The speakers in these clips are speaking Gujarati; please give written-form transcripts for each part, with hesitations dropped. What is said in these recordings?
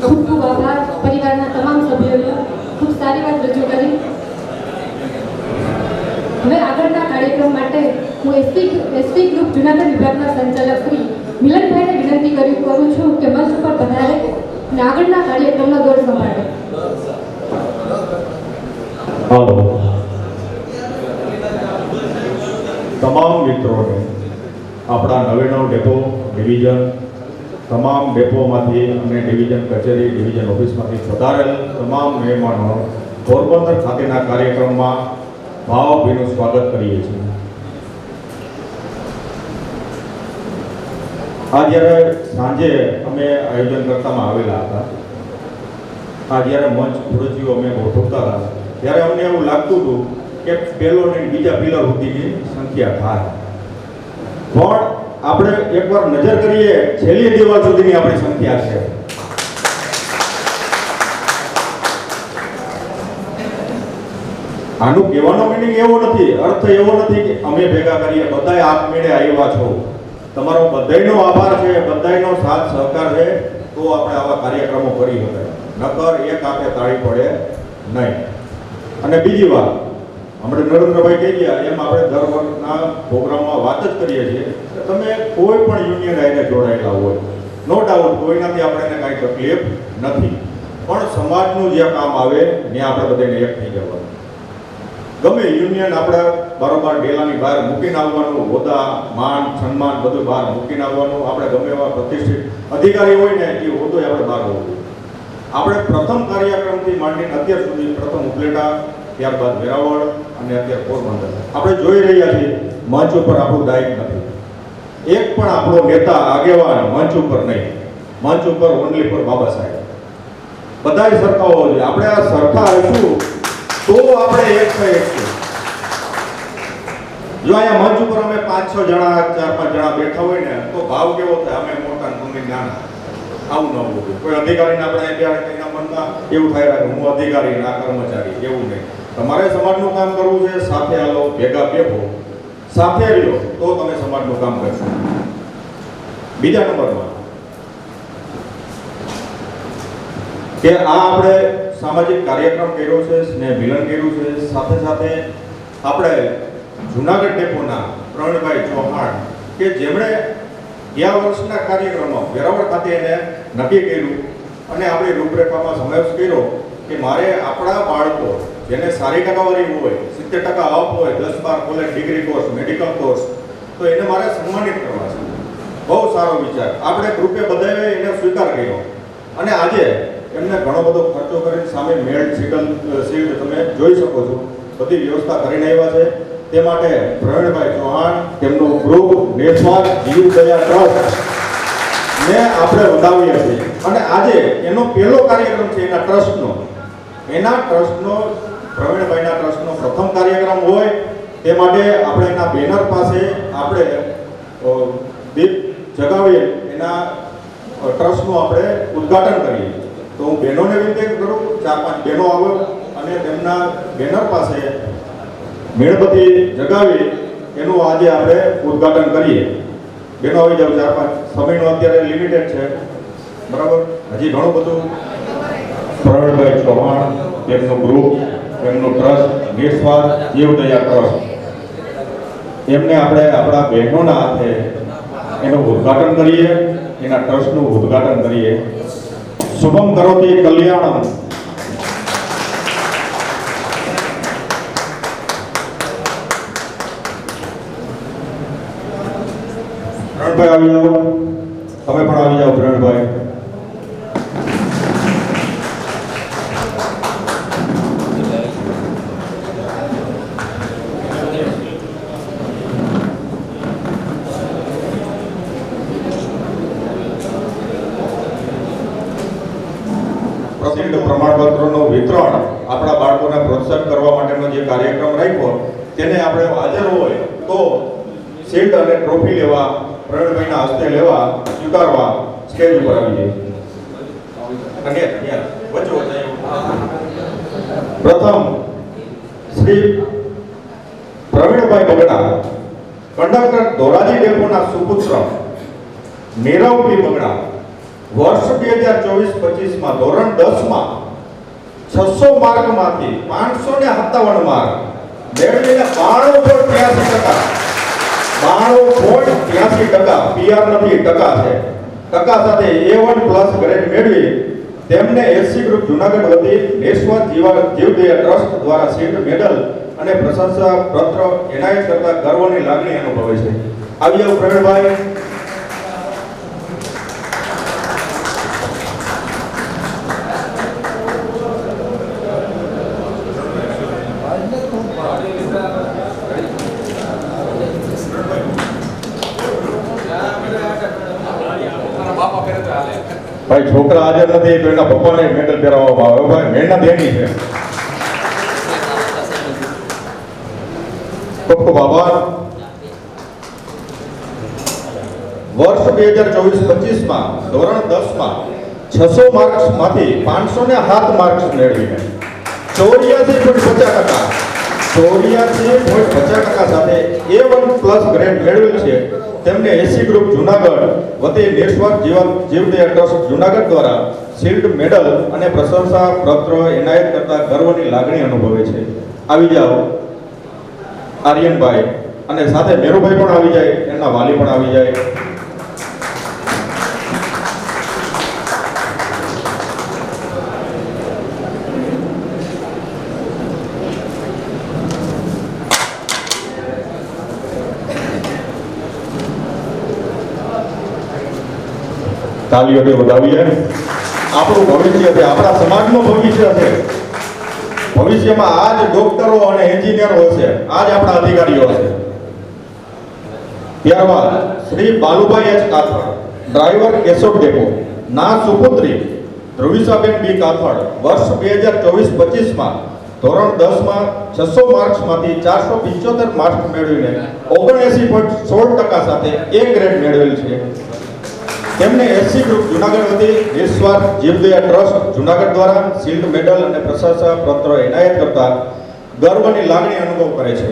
ખૂબ ખૂબ આભાર. પરિવારના તમામ સભ્યોનો ખૂબ સારી વાત રજૂ કરી. હવે આગળના કાર્યક્રમ માટે હું એસટી ગ્રુપ જુનાગઢ વિભાગના સંચાલક શ્રી મિલનભાઈને વિનંતી કરું છું કે મંચ ઉપર પધારે અને આગળના કાર્યક્રમનો દોર સંભાળે. તમામ મિત્રોને આપણા 99 ડેપો ડિવિઝન તમામ ડેપોમાંથી અને ડિવિઝન કચેરી ડિવિઝન ઓફિસમાંથી પધારેલ તમામ મહેમાનો પોરબંદર ખાતેના કાર્યક્રમમાં ભાવભીનું સ્વાગત કરીએ છીએ. આ જ્યારે સાંજે અમે આયોજન કરતામાં આવેલા હતા, આ જ્યારે મંચ ખુરશીઓ અમે ગોઠવતા હતા ત્યારે અમને એવું લાગતું હતું કે પહેલો ને બીજા પિલર સુધીની સંખ્યા થાય, પણ આપણે એકવાર નજર કરીએ છેલ્લી દિવાલ સુધીની આપણી સંખ્યા છે. આનું કહેવાનો મીનિંગ એવો નથી, અર્થ એવો નથી કે અમે ભેગા કરીએ, બધાય આપમેળે આવ્યા છો. તમારો બધાયનો આભાર છે, બધાયનો સાથ સહકાર છે તો આપણે આવા કાર્યક્રમો કરી શકાય, નકર એક હાથે તાળી પડે નહીં. અને બીજી વાત, હમણાં નરેન્દ્રભાઈ કહી ગયા એમ આપણે દર વખતના પ્રોગ્રામમાં વાત જ કરીએ છીએ કે તમે કોઈ પણ યુનિયન આઈને જોડાયેલા હોય, નો ડાઉટ કોઈનાથી આપણને કાંઈ તકલીફ નથી, પણ સમાજનું જે કામ આવે ત્યાં આપણે બધાને એક થઈ જવાનું. ગમે યુનિયન આપણે બરોબર ડેલાની બહાર મૂકીને આવવાનું, હોદ્દા માન સન્માન બધું બહાર મૂકીને આવવાનું. આપણે ગમે એવા પ્રતિષ્ઠિત અધિકારી હોય ને એ હોદ્દો આપણે બહાર હોવું. આપણે પ્રથમ કાર્યક્રમથી માંડીને અત્યાર સુધી પ્રથમ ઉપલેટા, ત્યારબાદ વેરાવળ અને અત્યારે પોરબંદર આપણે જોઈ રહ્યા છીએ. મંચ ઉપર આપણું દાયક નથી, એક પણ આપણો નેતા આગેવાન મંચ ઉપર નહીં, મંચ ઉપર ઓનલી ફોર બાબા સાહેબ. બધાય સરખા હોવા જોઈએ. આપણે આ સરખા હશું તો આપણે એક છે એક છે. જો અહીંયા મંચ ઉપર અમે 5-6 જણા 4-5 જણા બેઠા હોય ને તો ભાવ કેવો થાય, અમે મોટા તમે નાના, આવું ન હોવું. કોઈ અધિકારીને આપણે એના મનમાં એવું થાય કે હું અધિકારી ના કર્મચારી, એવું નહીં. તમારે સમાજનું કામ કરવું છે, સાથે હાલો, ભેગા બેઠો, સાથે રહ્યો તો તમે સમાજનું કામ કરશો. બીજા નંબરમાં કે આ આપણે સામાજિક કાર્યક્રમ કર્યો છે, સ્નેહ મિલન કર્યું છે, સાથે સાથે આપણે જુનાગઢ ડેપોના પ્રવીણભાઈ ચૌહાણ કે જેમણે ગયા વર્ષના કાર્યક્રમમાં વેરાવળ ખાતે એને નક્કી કર્યું અને આપણી રૂપરેખામાં સમાવેશ કર્યો કે મારે આપણા બાળકો જેને સારી ટકાવારી હોય, 70% અપ હોય, 10-12 college degree course, medical course, તો એને મારે સન્માનિત કરવા છે. બહુ સારો વિચાર. આપણે ગ્રુપે બધાએ એને સ્વીકાર કર્યો અને આજે એમને ઘણો બધો ખર્ચો કરીને સામે મેલ્ટ શીલ્ડ તમે જોઈ શકો છો, બધી વ્યવસ્થા કરીને આવ્યા છે. તે માટે પ્રવીણભાઈ ચૌહાણ તેમનું ગ્રુપ નિસ્વાર્થ જીવદયા ટ્રસ્ટ ને આપણે વધાવીએ છીએ અને આજે એનો પહેલો કાર્યક્રમ છે એના ટ્રસ્ટનો પ્રવીણભાઈના ટ્રસ્ટનો પ્રથમ કાર્યક્રમ હોય તે માટે આપણે એના બેનર પાસે આપણે દીપ જગાવીએ, એના ટ્રસ્ટનું આપણે ઉદ્ઘાટન કરીએ. તો હું બહેનોને વિનંતી કરું, 4-5 બહેનો આવે અને તેમના બેનર પાસે મીણબત્તી જગાવી એનું આજે આપણે ઉદ્ઘાટન કરીએ. બહેનો આવી જાવ, 4-5, સમયનો અત્યારે લિમિટેડ છે, બરાબર. હજી ઘણું બધું પ્રવીણભાઈ ચૌહાણ, તેમનું ગ્રુપ, તેમનું ટ્રસ્ટ નિસ્વાર્થ જીવદયા ટ્રસ્ટ, એમને આપણે આપણા બહેનોના હાથે એનું ઉદ્ઘાટન કરીએ, એના ટ્રસ્ટનું ઉદ્ઘાટન કરીએ. શુભમ કરોતિ કલ્યાણમ. પ્રવીણભાઈ આવી જાઓ, તમે પણ આવી જાઓ પ્રવીણભાઈ. પ્રમાણપત્રોનું વિતરણ, આપણા બાળકોને પ્રોત્સાહન કરવા માટેનો જે કાર્યક્રમ રાખ્યો તેને આપણે હાજર હોય તો શિલ્ડ અને ટ્રોફી લેવા, પ્રવીણભાઈના હસ્તે લેવા, સ્વીકારવા સ્ટેજ ઉપર આવી જાય. અને પ્રથમ શ્રી પ્રવીણભાઈ બગડા, કંડક્ટર ધોરાજી ડેપોના સુપુત્ર નીરવભાઈ બગડા, વર્ષ 2024-25 ધોરણ 10 માં 600 માર્કમાંથી 557 માર્ક મેળવીને 92.83% પીઆર નથી ટકા છે, ટકા સાથે A1 પ્લસ ગ્રેડ મેળવી તેમને એસસી ગ્રુપ જુનાગઢ વતી નિસ્વાર્થ જીવદયા ટ્રસ્ટ દ્વારા શિલ્ડ મેડલ અને પ્રશંસા પત્ર એનાયત કરતા ગર્વની લાગણી અનુભવે છે. આવી જાઓ પ્રવીણભાઈ. ભાઈ છોકરા હાજર નથી તો એના પપ્પાને મેડલ પહેરાવવામાં આવે. ભાઈ મહેનત એની છે. ખૂબ ખૂબ આભાર. વર્ષ 2024-25 ધોરણ 10 600 માર્ક્સમાંથી 507 માર્ક્સ મેળવીને 84.50% સાથે A1 પ્લસ ગ્રેડ મેળવેલ છે તેમને એસસી ગ્રુપ જુનાગઢ વતી નિસ્વાર્થ જીવદયા ટ્રસ્ટ જુનાગઢ દ્વારા શિલ્ડ મેડલ અને પ્રશંસા પત્ર એનાયત કરતા ગર્વની લાગણી અનુભવે છે. આવી જાઓ આર્યનભાઈ, અને સાથે મેરુભાઈ પણ આવી જાય, એના વાલી પણ આવી જાય. તાલીઓથી વધાવીએ. આપણું ભવિષ્ય છે, આપણા સમાજનું ભવિષ્ય છે. ભવિષ્યમાં આ જ ડોક્ટરો અને એન્જિનિયરો હશે, આ જ આપણા અધિકારીઓ હશે. ત્યારબાદ Shri Balubhai H Kathad, driver Keshod depot, ના સુપુત્રી ધ્રુવિસાબેન બી કાથડ, વર્ષ 2024-25 ધોરણ 10 600 માર્ક્સમાંથી 475 માર્ક્સ મેળવીને 79.16% સાથે A ગ્રેડ મેળવેલ છે. તેમને એસસી ગ્રુપ જુનાગઢ વતી નિસ્વાર્થ જીવદયા ટ્રસ્ટ જુનાગઢ દ્વારા શિલ્ડ મેડલ અને પ્રશંસા પત્ર એનાયત કરતા ગર્વની લાગણી અનુભવ કરે છે.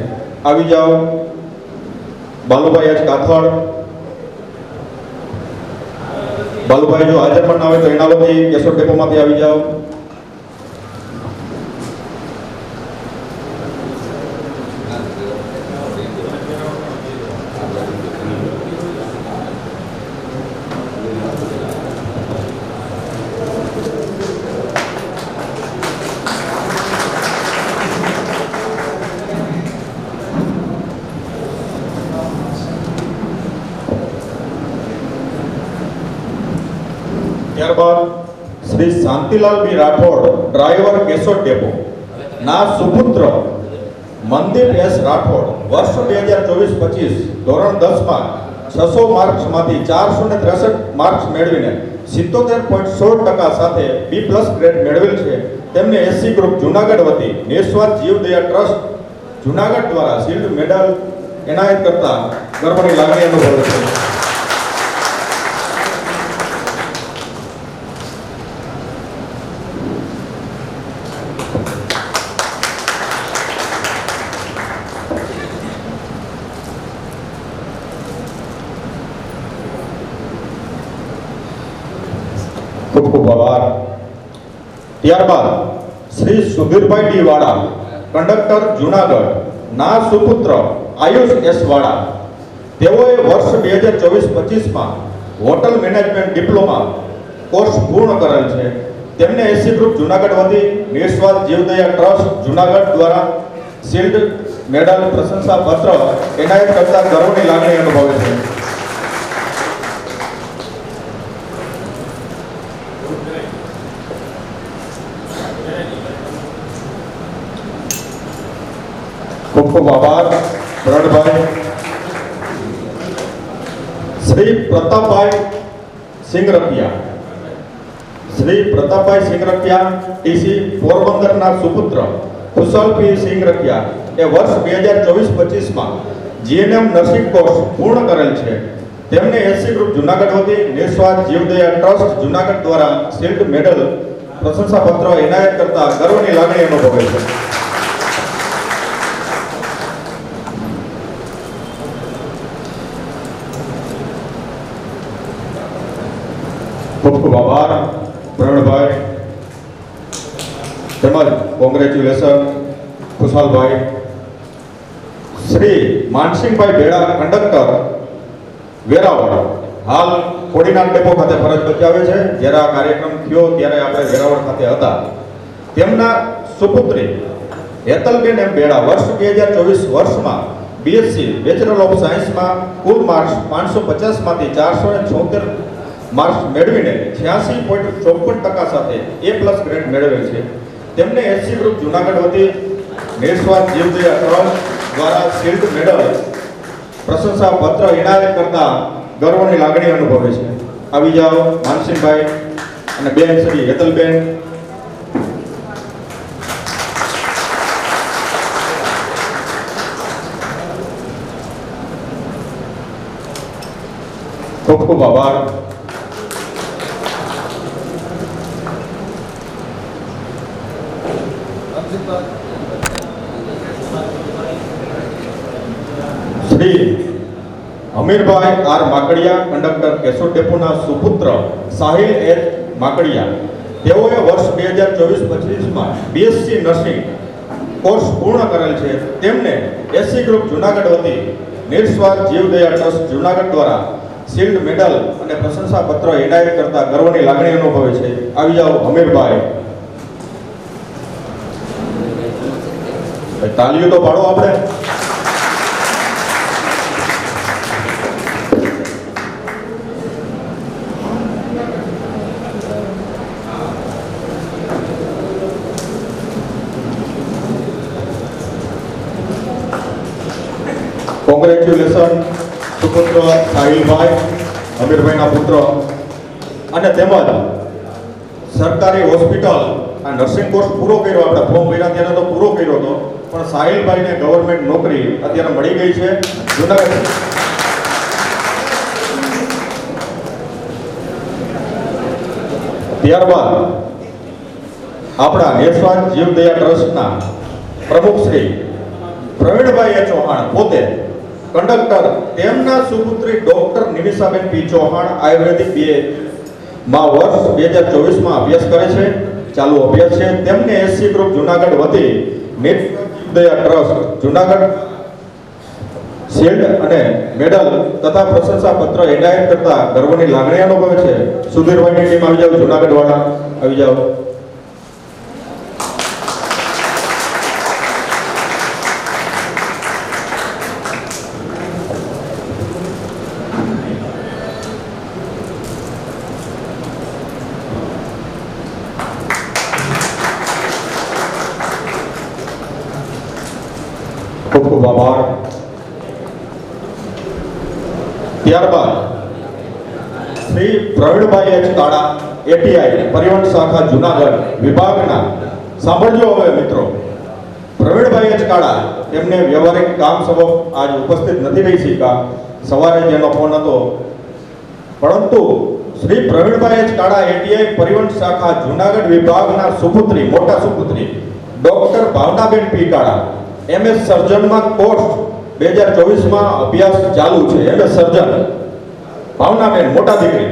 આવી જાઓ બાલુભાઈ એચ કાથડ. બાલુભાઈ જો હાજર પણ ના હોય તો એના વતી કેશોદ ડેપોમાંથી આવી જાઓ. ત્યારબાદ શ્રી શાંતિલાલ બી રાઠોડ, ડ્રાઈવર કેશોદ ડેપો, ના સુપુત્ર મનદીપ એસ રાઠોડ, વર્ષ 2024-25 ધોરણ 10 600 માર્ક્સમાંથી 463 માર્ક્સ મેળવીને 77.16% સાથે B+ ગ્રેડ મેળવેલ છે. તેમને એસસી ગ્રુપ જુનાગઢ વતી નિસ્વાર્થ જીવદયા ટ્રસ્ટ જુનાગઢ દ્વારા શિલ્ડ મેડલ એનાયત કરતા ગર્વની લાગણી અનુભવે છે. ખૂબ ખૂબ આભાર. ત્યારબાદ શ્રી સુધીરભાઈ ડી વાડા, કંડક્ટર જુનાગઢ, ના સુપુત્ર આયુષ એસ વાડા. તેઓએ વર્ષ 2024-25 હોટલ મેનેજમેન્ટ ડિપ્લોમા કોર્સ પૂર્ણ કરેલ છે. તેમને એસસી ગ્રુપ જુનાગઢ વતી નિસ્વાર્થ જીવદયા ટ્રસ્ટ જુનાગઢ દ્વારા શિલ્ડ મેડલ પ્રશંસા પત્ર એનાયત કરતા ગર્વની લાગણી અનુભવે છે. ખૂબ ખૂબ આભાર પ્રણભાઈ. શ્રી પ્રતાપભાઈ સિંગરપિયા, શ્રી પ્રતાપભાઈ સિંગરપિયા ટીસી પોરબંદરના સુપુત્ર કુશલ પી સિંગરપિયા એ વર્ષ 2024-25 જીએનએમ નર્સિંગ કોર્સ પૂર્ણ કરેલ છે. તેમને એસસી ગ્રુપ જુનાગઢ વતી નિસ્વાર્થ જીવદયા ટ્રસ્ટ જુનાગઢ દ્વારા શિલ્ડ મેડલ પ્રશંસા પત્ર એનાયત કરતા ગર્વની લાગણી અનુભવે છે. ખૂબ ખૂબ ખૂબ આભાર પ્રવીણભાઈ, તેમજ કોંગ્રેચ્યુલેશન ખુશાલભાઈ. શ્રી માનસિંહભાઈ ભેડા, કંડક્ટર વેરાવળ, હાલ કોડીનાર ડેપો ખાતે ફરજ બજાવે છે. જ્યારે આ કાર્યક્રમ થયો ત્યારે આપણે વેરાવળ ખાતે હતા. તેમના સુપુત્રી હેતલબેન એમ ભેડા વર્ષ 2024 વર્ષમાં બીએસસી બેચલર ઓફ સાયન્સમાં કુલ માર્ક્સ 550 માંથી 476 માર્ક્સ મેળવીને 86.54% સાથે A+ ગ્રેડ મેળવેલ છે. તેમને એસસી ગ્રુપ જુનાગઢ વતી નિસ્વાર્થ જીવદયા ટ્રસ્ટ દ્વારા શિલ્ડ મેડલ પ્રશંસા પત્ર ઇનાયત કરતા ગર્વની લાગણી અનુભવે છે. આવી જાઓ માનસિંહભાઈ અને બેન શ્રી હેતલબેન. ખૂબ ખૂબ આભાર. શ્રી અમીરભાઈ આર માકડિયા, કંડક્ટર કેશોદ ડેપોના સુપુત્ર સાહિલ એચ માકડિયા. તેઓએ વર્ષ 2024-25માં બીએસસી નર્સિંગ કોર્સ પૂર્ણ કરેલ છે. તેમને એસસી ગ્રુપ જુનાગઢ વતી નિસ્વાર્થ જીવદયા ટ્રસ્ટ જુનાગઢ દ્વારા શિલ્ડ મેડલ અને પ્રશંસા પત્ર એનાયત કરતા ગર્વની લાગણી અનુભવે છે. આવી જાઓ અમીરભાઈ. તાલીઓ તો પાડો આપણે. કોંગ્રેચ્યુલેશન સુપુત્ર સાહિલભાઈ, અમીરભાઈના પુત્ર. અને તેમજ સરકારી હોસ્પિટલ આ નર્સિંગ કોર્સ પૂરો કર્યો, આપણે ફોર્મ ભર્યા ત્યારે તો પૂરો કર્યો હતો, પણ સાહિલભાઈને ગવર્મેન્ટ નોકરી અત્યારે મળી ગઈ છે જુનાગઢ. ત્યારબાદ આપણા નિસ્વાર્થ જીવદયા ટ્રસ્ટના પ્રમુખ શ્રી પ્રવીણભાઈ ચૌહાણ, પોતે કંડક્ટર, તેમના સુપુત્રી ડોક્ટર નિમિષાબેન પી ચૌહાણ આયુર્વેદિક BA માં વર્ષ 2024માં અભ્યાસ કરે છે, ચાલુ અભ્યાસ છે. તેમને એસસી ગ્રુપ જુનાગઢ વતી નિસ્વાર્થ ટ્રસ્ટ જુનાગઢ શિલ્ડ અને મેડલ તથા પ્રશંસા પત્ર એનાયત કરતા ગર્વની લાગણી અનુભવે છે. સુધીરભાઈની ટીમ આવી જાઓ, જુનાગઢ વાળા આવી જાઓ. ખૂબ ખૂબ આભાર. ત્યારબાદ શ્રી પ્રવીણભાઈ એચ કાળા, ATI પરિવહન શાખા જુનાગઢ વિભાગના. સાંભળજો હવે મિત્રો, પ્રવીણભાઈ એચ કાળા તેમને વ્યવહારિક કામ સબબ આજ ઉપસ્થિત નથી રહી શક્યા. સવારે જેનો ફોન હતો, પરંતુ શ્રી પ્રવીણભાઈ એચ કાળા ATI પરિવહન શાખા જુનાગઢ વિભાગના સુપુત્રી, મોટા સુપુત્રી ડોક્ટર ભાવનાબેન પી કાળા, MS સર્જનમાં કોર્સ 2024માં અભ્યાસ ચાલુ છે. MS સર્જન ભાવનાબેન, મોટા દીકરી.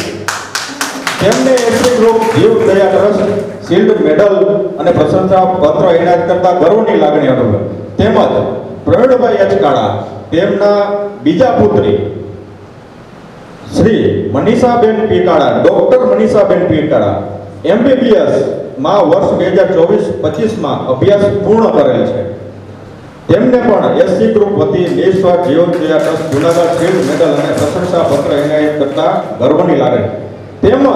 તેમને એસસી ગ્રુપ જીવદયા ટ્રસ્ટ શિલ્ડ મેડલ અને પ્રશંસા પત્ર એનાયત કરતા ગર્વની લાગણી અનુભવે. તેમજ પ્રવીણભાઈ એચ કાળા, તેમના બીજા પુત્રી શ્રી મનીષાબેન પી કાળા, ડોક્ટર મનીષાબેન પી કાળા, MBBS માં વર્ષ 2024-25માં અભ્યાસ પૂર્ણ કરેલ છે. તેમને પણ એસસી ગ્રુપ વતી નિસ્વાર્થ જીવદયા ટ્રસ્ટ જુનાગઢ શિલ્ડ મેડલ અને પ્રશંસા પત્ર એનાયત કરતા ગર્વની લાગણી. તેમજ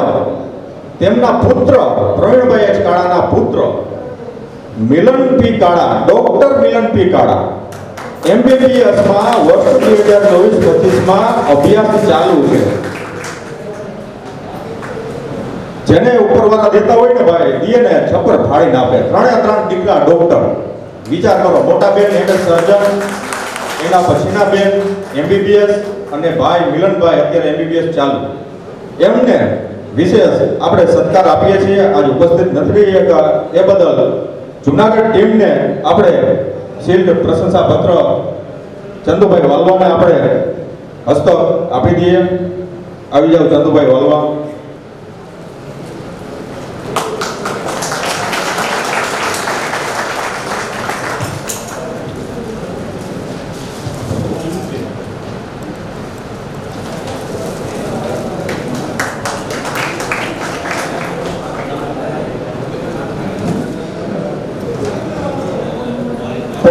તેમના પુત્ર પ્રવીણભાઈ એચ કાળાના પુત્ર મિલન પી કાળા, ડોક્ટર મિલન પી કાળા, MBBS માં વર્ષ 2024-25માં અભ્યાસ ચાલુ છે. જેને ઉપરવાળા દેતા હોય ને ભાઈ, દીને છપ્પર ફાડી નાખે. 3 દીકરા ડોક્ટર. વિચાર કરો, મોટા બેન MS સર્જન, એના પછીના બેન MBBS અને ભાઈ મિલનભાઈ અત્યારે MBBS ચાલુ. એમને વિશેષ આપણે સત્કાર આપીએ છીએ. આજ ઉપસ્થિત નથી રહી એ બદલ જુનાગઢ ટીમને આપણે શિલ્ડ પ્રશંસા પત્ર ચંદુભાઈ વાલવાને આપણે હસ્તક આપી દઈએ. આવી જાઓ ચંદુભાઈ વાલવા.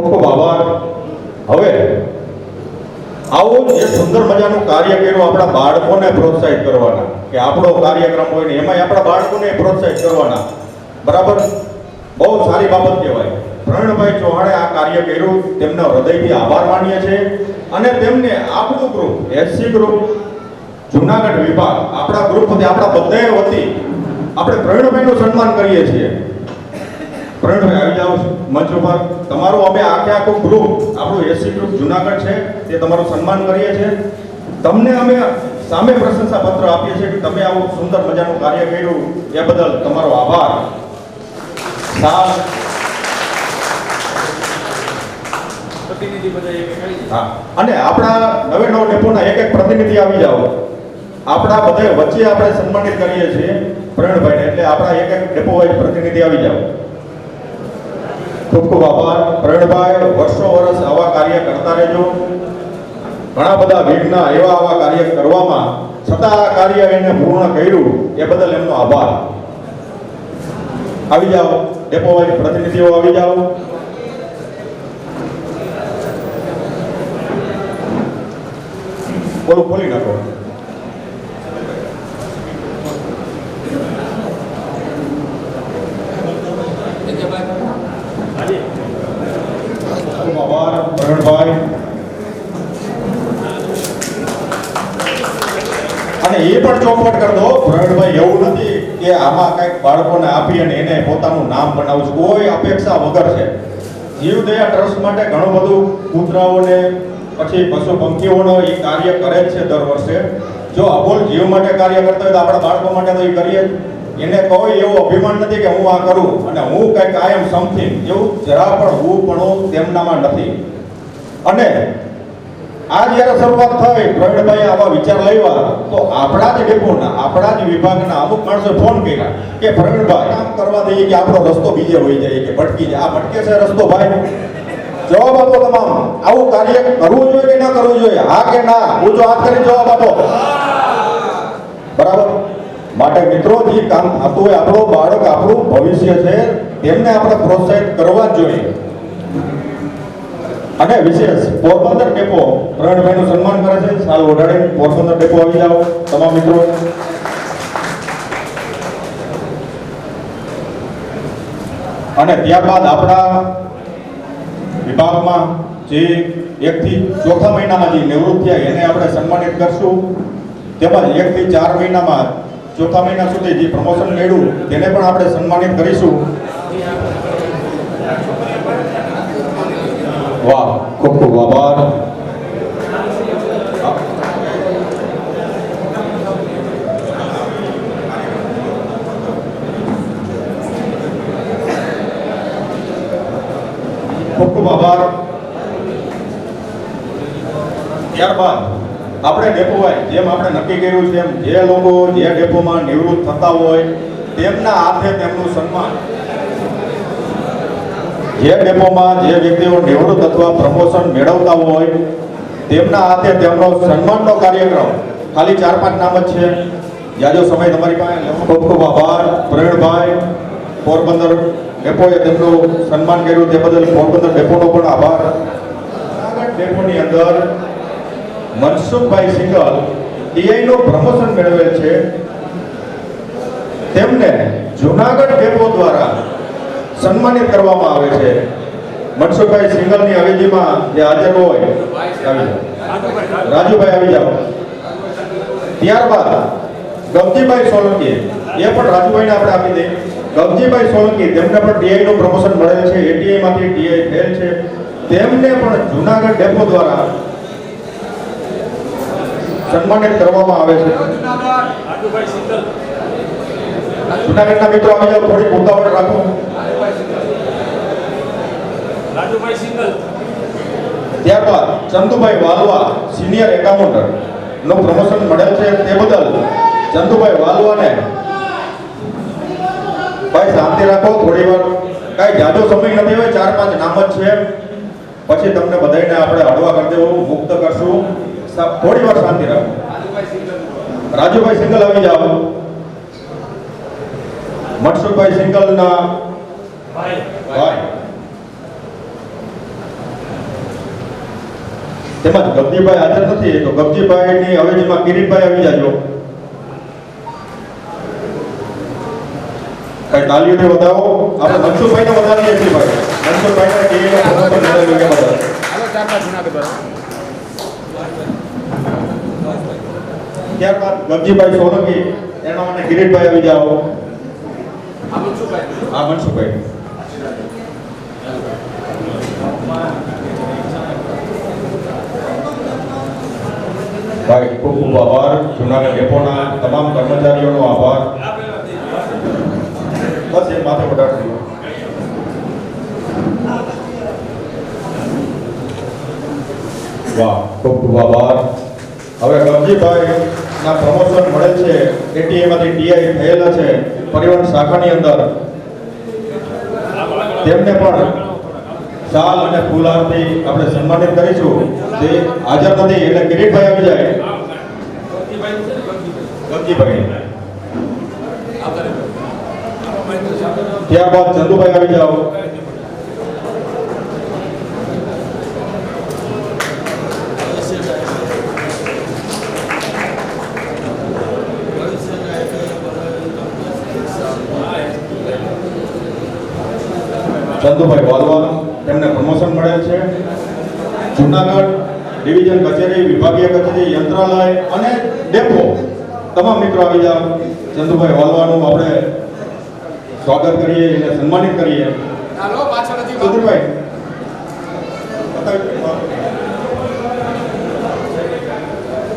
ખૂબ ખૂબ આભાર. હવે આવું જે સુંદર મજાનું કાર્ય કર્યું આપણા બાળકોને પ્રોત્સાહિત કરવાના કે આપણો કાર્યક્રમ હોય ને એમાંય આપણા બાળકોને પ્રોત્સાહિત કરવાના. બરાબર, બહુ સારી બાબત કહેવાય. પ્રવીણભાઈ ચૌહાણે આ કાર્ય કર્યું, તેમનો હૃદયથી આભાર માનીએ છીએ અને તેમને આપણું ગ્રુપ એસસી ગ્રુપ જુનાગઢ વિભાગ આપણા ગ્રુપ વતી આપણા બધાએ વતી આપણે પ્રવીણભાઈનું સન્માન કરીએ છીએ. પ્રવીણભાઈ આવી જાઓ મંચ ઉપર. તમારું અમે આખું ગ્રુપ આપણું એસસી ગ્રુપ જુનાગઢ છે તે તમારું સન્માન કરીએ છીએ. તમને અમે સામે પ્રશંસા પત્ર આપીએ છીએ કે તમે આવું સુંદર મજાનું કાર્ય કર્યું એ બદલ તમારો આભાર. હા, અને આપણા નવે નવ ડેપોના એક પ્રતિનિધિ આવી જાઓ. આપણા બધા વચ્ચે આપણે સન્માનિત કરીએ છીએ પ્રવીણભાઈને, એટલે આપણા એક ડેપો વાઇઝ પ્રતિનિધિ આવી જાઓ. ખૂબ ખૂબ આભાર પ્રવીણભાઈ. વર્ષો વર્ષ આવા કાર્ય કરતા રહેજો. ઘણા બધા વિઘ્ન એવા આવા કાર્ય કરવામાં છતાં આ કાર્ય એને પૂર્ણ કર્યું એ બદલ એમનો આભાર. આવી જાઓ ડેપો વાઇઝ પ્રતિનિધિઓ આવી જાઓ. બોલું ખોલી નાખો. આભાર પ્રવીણભાઈ. અને એ પણ ચોખવટ કરી દો પ્રવીણભાઈ, એવું નથી કે આમાં કંઈક બાળકોને આપી અને એને પોતાનું નામ બનાવું છું, કોઈ અપેક્ષા વગર છે. જીવદયા ટ્રસ્ટ માટે ઘણું બધું કૂતરાઓને પછી પશુ પંખીઓનો એ કાર્ય કરે જ છે દર વર્ષે. જો અબોલ જીવ માટે કાર્ય કરતા હોય તો આપણા બાળકો માટે તો એ કરીએ જ. એને કોઈ એવું અભિમાન નથી કે હું આ કરું અને હું કંઈક આઈ એમ સમથિંગ, એવું જરા પણ હું પણ તેમનામાં નથી. અને આ જ્યારે શરૂઆત થઈ પ્રવીણભાઈ આવા વિચાર લેવા તો આપણા જ ડેપોના આપણા જ વિભાગના અમુક માણસોએ ફોન કર્યા કે પ્રવીણભાઈ કામ કરવા દઈએ કે આપણો રસ્તો બીજે હોઈ જાય કે ભટકી જાય. આ ભટકે છે રસ્તો ભાઈ. જવાબ આપો તમામ. આવું કાર્ય કરવું જોઈએ કે ના કરવું જોઈએ? હા કે ના? ઊંચો હાથ કરી જવાબ આપો. બરાબર. માટે મિત્રો, જે કામ થતું હોય, આપણો બાળક આપણું ભવિષ્ય છે, તેમને આપણે પ્રોત્સાહિત કરવા જ જોઈએ. અને વિશેષ પોરબંદર ડેપો પ્રવીણભાઈનું સન્માન કરે છે. સાલ ઓઢાડી પોરબંદર ડેપો આવી જાઓ તમામ મિત્રો. અને ત્યારબાદ આપણા વિભાગમાં જે 1 થી 4થા મહિનામાં જે નિવૃત્ત થયા એને આપણે સન્માનિત કરશું. તેમજ 1 થી 4 મહિનામાં 4થા મહિના સુધી જે પ્રમોશન મેળવ્યું તેને પણ આપણે સન્માનિત કરીશું. વાહ, ખૂબ ખૂબ આભાર. ખૂબ ખૂબ આભાર. ત્યારબાદ આપણે ડેપો હોય જેમ આપણે નક્કી કર્યું છે એમ જે લોકો જે ડેપોમાં નિવૃત્ત થતા હોય તેમના હાથે તેમનું સન્માન. જે ડેપોમાં જે વ્યક્તિઓ નિવૃત્ત અથવા પ્રમોશન મેળવતા હોય તેમના હાથે તેમનો સન્માનનો કાર્યક્રમ. ખાલી 4-5 નામ જ છે. જાજો સમય તમારી પાસે. ખૂબ ખૂબ આભાર પ્રવીણભાઈ. પોરબંદર ડેપોએ તેમનું સન્માન કર્યું તે બદલ પોરબંદર ડેપોનો પણ આભાર. જુનાગઢ ડેપોની અંદર મનસુખભાઈ સિંગલ ટીઆઈનું પ્રમોશન મેળવેલ છે. તેમને જુનાગઢ ડેપો દ્વારા સન્માનિત કરવામાં આવે છે. મનસુખભાઈ સિંગલની અવેજીમાં જે હાજર હોય રાજુભાઈ આવી જાઓ. ત્યારબાદ ગવજીભાઈ સોલંકી, એ પણ રાજુભાઈને આપણે આપી દઈએ. ગવજીભાઈ સોલંકી, તેમને પણ ટીઆઈ નું પ્રમોશન મળેલ છે. એટીઆઈ માંથી ટીઆઈ થયેલ છે. તેમને પણ જુનાગઢ ડેપો દ્વારા સન્માનિત કરવામાં આવે છે. જુનાગઢના મિત્રો આવી જાઓ, થોડી ઉતાવળ રાખો. રાજુભાઈ સિંગલ. ત્યારબાદ ચંદુભાઈ વાલવા, સિનિયર એકાઉન્ટન્ટ નું પ્રમોશન મળેલ છે. તે બદલ ચંદુભાઈ વાલવાને ભાઈ શાંતિ રાખો થોડી વાર. કાંઈ જાજો સમય નથી હોય, 4-5 નામ જ છે. પછી તમને બધાને આપણે હળવા કરી દેવું, મુક્ત કરશું. થોડી વાર શાંતિ રાખો. રાજુભાઈ સિંગલ આવી જાઓ. મનસુખભાઈ સિંગલના ભાઈ તેમજ ગગજીભાઈ હાજર નથી તો ગગજીભાઈની અવેજીમાં કિરીટભાઈ આવી જાજો. કઈ તાલીઓને વધાવો. આપણે મનસુખભાઈને વધાવીએ છીએ ભાઈ. મનસુખભાઈને કેએનો પ્રમોશન મળેલું કે બધા. હાલો ચાર પાંચ જૂનાગઢ વાળા. ત્યારબાદ ગગજીભાઈ સોલંકી એના માટે કિરીટભાઈ આવી જાઓ. આ મનસુખભાઈ. આ મનસુખભાઈ. ભાઈ ખૂબ ખૂબ આભાર. જૂનાગઢ ડેપોના તમામ કર્મચારીઓનો આભાર. બસ એક માથે પટાડી દો. વાહ, ખૂબ ખૂબ આભાર. હવે ગગજીભાઈ ના પ્રમોશન મળેલ છે. એટીએ માંથી ટીઆઈ થયેલા છે પરિવહન શાખાની અંદર. તેમને પણ શાલ અને ફૂલ આપી આપણે સન્માનિત કરીશું. જે હાજર નથી એટલે કિરીટભાઈ આવી જાય. ગગજીભાઈ. ત્યારબાદ ચંદુભાઈ આવી જાઓ. ચંદુભાઈ વાલવા તેમને પ્રમોશન મળેલ છે. જૂનાગઢ ડિવિઝન કચેરી, વિભાગીય કચેરી, યંત્રાલય અને ડેપો તમામ મિત્રો આવી જાઓ. ચંદુભાઈ વાલવાનું આપણે સ્વાગત કરીએ અને સન્માનિત કરીએ. હાલો પાછળ નથી. સુધીરભાઈ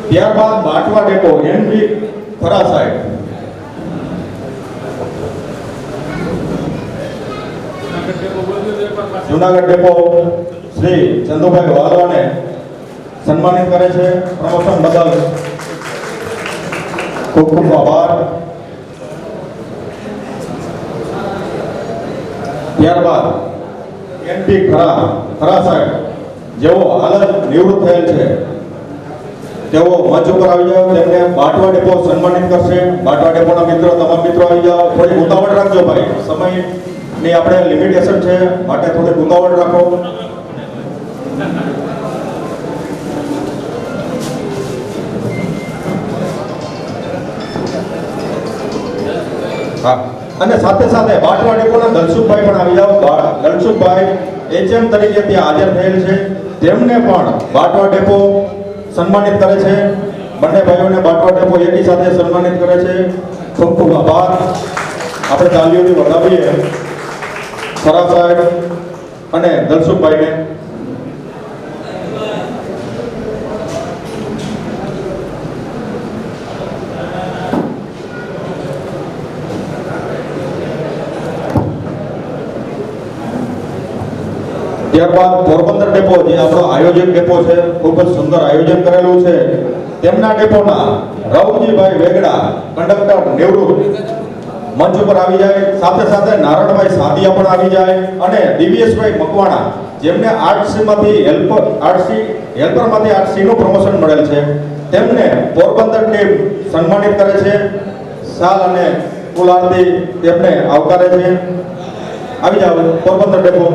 ત્યારબાદ બાટવા ડેપો એનબી ખરા સાહેબ. જૂનાગઢ ડેપો શ્રી ચંદુભાઈ વાલવાને સન્માનિત કરે છે પ્રમોશન બદલ. ખૂબ ખૂબ આભાર. ત્યારબાદ એનપી ખરા સાહેબ જેઓ હાલ જ નિવૃત્ત થયેલ છે તેઓ મંચ ઉપર આવી જાઓ. તેમને બાટવા ડેપો સન્માનિત કરશે. બાટવા ડેપોના મિત્રો તમામ મિત્રો આવી જાઓ. થોડી ઉતાવળ રાખજો ભાઈ, સમયની આપણે લિમિટેશન છે માટે થોડી ઉતાવળ રાખો. હા, અને સાથે સાથે બાટવા ડેપોના દલસુખભાઈ પણ આવી જાઓ. દલસુખભાઈ એચએમ તરીકે ત્યાં હાજર થયેલ છે. તેમને પણ બાટવા ડેપો સન્માનિત કરે છે. બંને ભાઈઓને બાટવા ડેપો એકી સાથે સન્માનિત કરે છે. ખૂબ ખૂબ આભાર. આપણે તાલીઓથી વધાવીએ ખરા સાહેબ અને દલસુખભાઈને. ત્યારબાદ પોરબંદર ડેપો જે આપણો આયોજક ડેપો છે, ખૂબ જ સુંદર આયોજન કરેલું છે. તેમના ડેપોના રવજીભાઈ વેગડા કંડક્ટર નિવૃત્ત મંચ ઉપર આવી જાય. સાથે સાથે નારણભાઈ સાદિયા પણ આવી જાય અને દિવ્યેશભાઈ મકવાણા જેમને આર્ટસીમાંથી હેલ્પરમાંથી આર્ટસીનું પ્રમોશન મળેલ છે. તેમને પોરબંદર ટીમ સન્માનિત કરે છે. શાલ અને ફૂલારથી તેમને આવકારે છે. આવી જાઓ પોરબંદર ડેપો.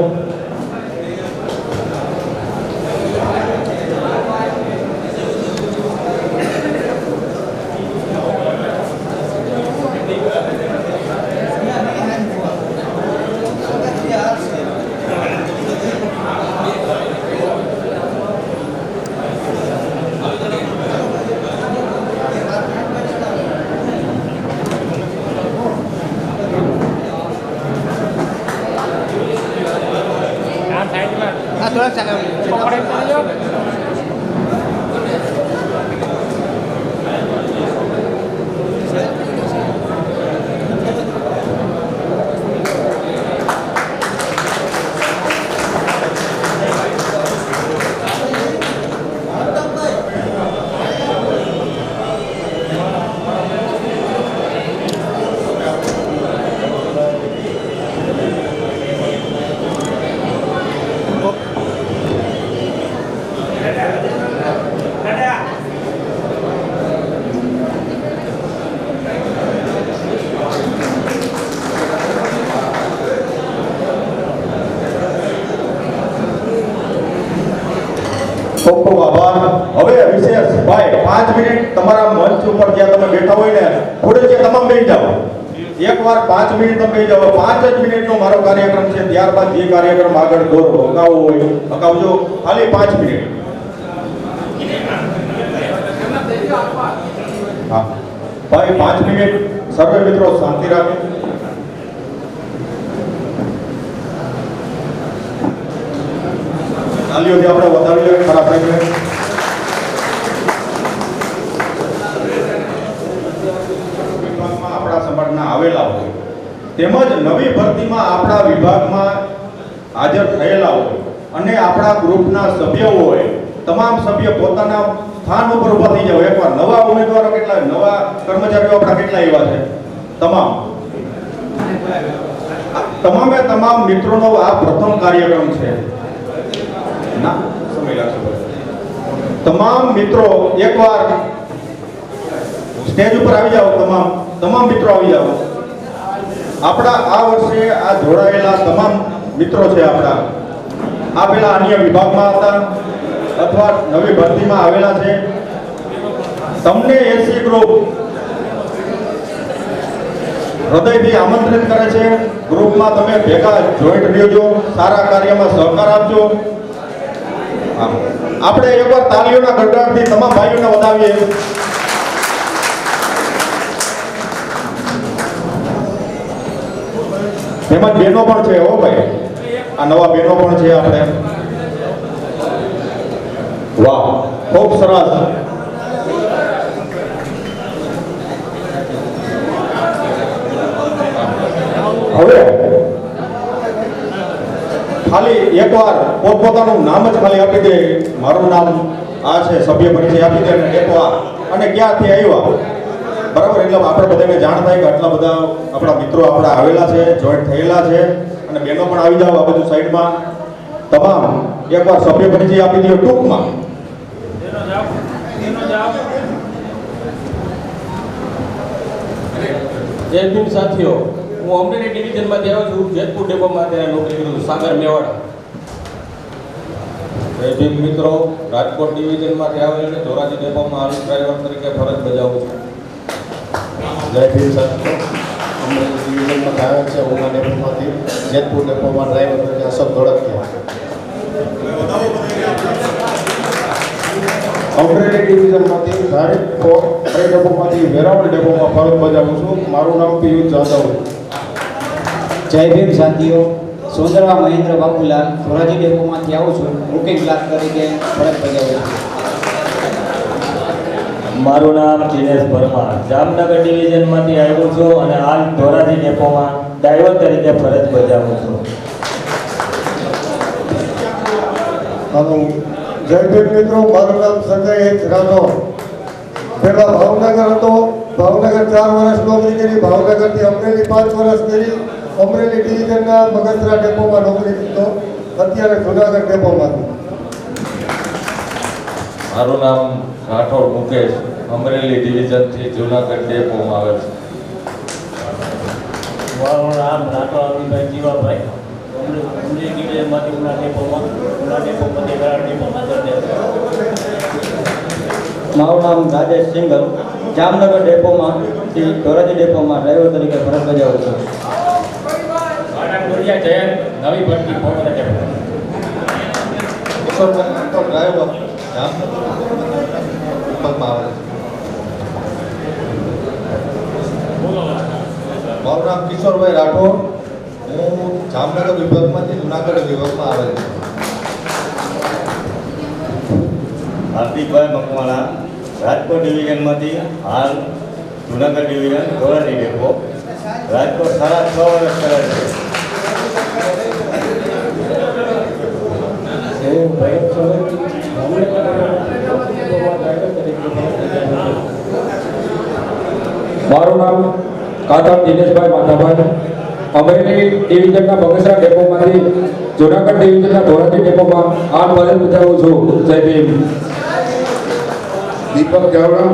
થોડાક ચાલે પકડી પડ્યો. ખૂબ ખૂબ આભાર. હવે વિશેષ ભાઈ 5 મિનિટ તમારા મંચ ઉપર જ્યાં તમે બેઠા હોય ને થોડે જે તમામ બેસી જાઓ. એકવાર 5 મિનિટ તમે બેસી જાઓ. 5 જ મિનિટનો મારો કાર્યક્રમ છે. ત્યારબાદ જે કાર્યક્રમ આગળ અગાઉ હોય અગાવજો. ખાલી 5 મિનિટ. હા ભાઈ 5 મિનિટ સર્વે મિત્રો શાંતિ રાખે. તાલીઓથી આપણે વધાવીએ ખરા પ્રશ્ન. વિભાગમાં આપણા સમાજના આવેલા હોય તેમજ નવી ભરતીમાં આપણા વિભાગમાં હાજર થયેલા હોય અને આપણા ગ્રુપના સભ્યો હોય તમામ સભ્ય પોતાના સ્થાન ઉપર ઊભા થઈ જાવ. એકવાર નવા ઉમેદવારો કેટલા નવા કર્મચારીઓ આપણા કેટલા એવા છે તમામે તમામ મિત્રોનો આ પ્રથમ કાર્યક્રમ છે. ના સમય લાગશે. તમામ મિત્રો એકવાર સ્ટેજ ઉપર આવી જાઓ. તમામ મિત્રો આવી જાઓ. આપણા આ વર્ષે આ જોડાયેલા તમામ મિત્રો છે આપણા આ પેલા અન્ય વિભાગમાં હતા અથવા નવી ભરતીમાં આવેલા છે. તમને એસી ગ્રુપ હૃદયથી આમંત્રિત કરે છે. ગ્રુપમાં તમે ભેગા જોઈન્ટ રહેજો. સારા કાર્યમાં સહકાર આપજો. આપણે એકવાર તાલીઓના ગડગડાટથી તમામ ભાઈઓને વધાવીએ. તેમજ બહેનો પણ છે હો ભાઈ. આ નવા બહેનો પણ છે આપણે. વાહ ખૂબ સરસ. હવે ખાલી એકવાર પોતપોતાનું નામ જ ખાલી આપી દે. મારું નામ આ છે, સભ્ય પરિચય આપી દે એકવાર અને ક્યાંથી આવ્યા. બરાબર, એટલે આપણે બધાને જાણ થાય કે આટલા બધા આપણા મિત્રો આપણા આવેલા છે, જોઈન્ટ થયેલા છે. અને બહેનો પણ આવી જાવ આ બધું સાઈડમાં. તમામ એકવાર સભ્ય પરિચય આપી દો ટૂંકમાં. જય ભીમ સાથીઓ, હું અમરેલી ડિવિઝનમાંથી આવ્યો છું. જેતપુર ડેપોમાં અત્યારે નોકરી કરું છું, સાગર મેવાડા. જય ભીમ મિત્રો, રાજકોટ ડિવિઝનમાંથી આવેલ છે. ધોરાજી ડેપોમાં હાલ ડ્રાઈવર તરીકે ફરજ બજાવું છું. જય ભીમ સાથીઓ, અમરેલી ડિવિઝનમાંથી આવે છે. ઉના ડેપોમાંથી જેતપુર ડેપોમાં ડ્રાઈવર તરીકે અશોક ધોળકિયા. અમરેલી ડિવિઝનમાંથી રાજકોટ ડેપોમાંથી વેરાવળ ડેપોમાં ફરજ બજાવું છું. મારું નામ પિયુષ જાદવ. જય ભીમ સાથીઓ, સોંદરવા મહેન્દ્ર બાબુલાલ ધોરાજી ડેપોમાંથી આવું છું. બુકિંગ ક્લાસ તરીકે ફરજ બજાવું છું. મારું નામ દિનેશ પરમાર, જામનગર ડિવિઝનમાંથી આવ્યો છું અને હાલ ધોરાજી ડેપોમાં ડ્રાઈવર તરીકે ફરજ બજાવું છું. હાલો, જય ભીમ મિત્રો, મારું નામ સંજય એચ રાઠોડ. પહેલાં ભાવનગર હતો, ભાવનગર 4 વર્ષ નોકરી કરી, ભાવનગરથી અમરેલી 5 વર્ષ કરી. અમરેલી ડિવિઝનના બગસરા ડેપોમાં નોકરી કરતો, અત્યારે જુનાગઢ ડેપોમાં. મારું નામ રાઠોડ મુકેશ, અમરેલી ડિવિઝનથી જુનાગઢ ડેપોમાં આવે છે. મારું નામ રાઠોડ અમીભાઈ જીવાભાઈ, અમરેલી ડિવિઝનમાંથી ઉના ડેપોમાંથી વેરાવળ ડેપોમાં મારું નામ રાજેશ સિંગલ, જામનગર ડેપોમાંથી ધોરાજી ડેપોમાં ડ્રાઈવર તરીકે ફરજ બજાવું છું. જયંત, નવી ભરતી પોરબંદર ડેપો. ડ્રાઈવર જામનગર વિભાગમાં આવે છે. મારું નામ કિશોરભાઈ રાઠોડ, હું જામનગર વિભાગમાંથી જુનાગઢ વિભાગમાં આવે છે. હાર્દિકભાઈ મકવાણા, રાજકોટ ડિવિઝનમાંથી હાલ જુનાગઢ ડિવિઝન ધોરાજી ડેપો. રાજકોટ સારા 6 વર્ષ કરે છે. મારું નામ કાતર દિનેશભાઈ માધાભાઈ, અમરેલી ડિવિઝનના બગસરા ડેપોમાંથી જુનાગઢ ડિવિઝનના ધોરાજી ડેપોમાં હાલ ફરજ બજાવું છું. જય ભીમ. દીપક ચાવડા,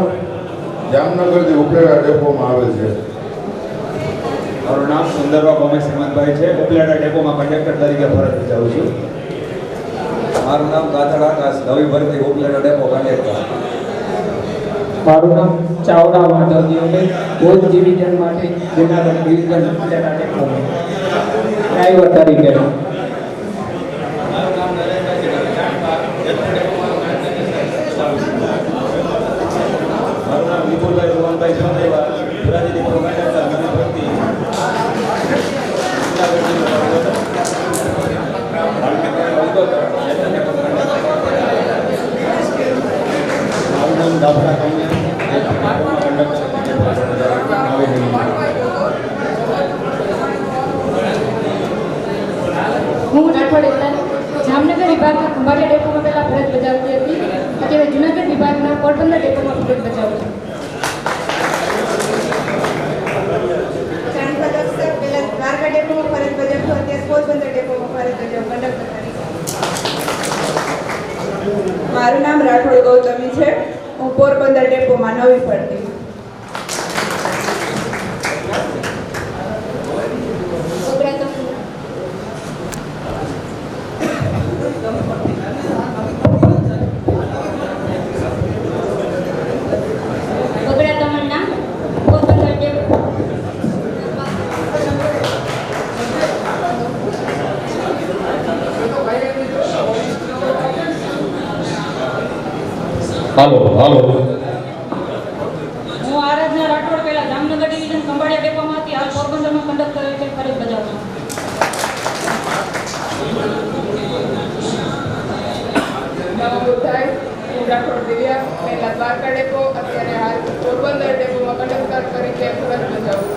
જામનગરથી ઉપલેટા ડેપોમાં આવે છે. મારું નામ સુંદરવા કોમેશ હેમંતભાઈ છે. ઉપલેટા ડેપોમાં કંડક્ટર તરીકે ફરજ બજાવું છું. મારું નામ કાતળ આકાશ, નવી ભરતી ઉપલેટા ડેપો કંડક્ટર. મારું નામ ચાવડા માધવ દેવભાઈ, ભુજ ડિવિઝન માટે Junagadh division Upleta depot driver તરીકે. મારું નામ વિપુલભાઈ રોહનભાઈ ચંદ્રેવા, ધોરાજી ડેપો કંડક્ટર, નવી ભરતી. મારું નામ દાભડા કન્યા, હું રાઠોડ એકતા જામનગર વિભાગના ખંભાળિયા ડેપોમાં પહેલાં ફરજ બજાવતી હતી. અત્યારે જુનાગઢ વિભાગના પોરબંદર ડેપોમાં ફરજ બજાવું છું. પહેલા દ્વારકા ડેપોમાં ફરજ બજાવતો, અત્યારે પોરબંદર ડેપોમાં ફરજ બજાવું કંડક્ટર તરીકે. મારું નામ રાઠોડ ગૌતમી છે. હું પોરબંદર ડેપોમાં નવી ભરતી. હાલો હાલો. હું આરાધના રાઠોડ પહેલા જામનગર ડિવિઝન ખંભાળિયા ડેપોમાં હતી. હાલ પોરબંદરમાં કંડક્ટર તરીકે ફરજ બજાવું છું. હું રાઠોડ દિવ્યા, પહેલા દ્વારકા ડેપો, અત્યારે હાલ પોરબંદર ડેપોમાં કંડક્ટર તરીકે ફરજ બજાવું.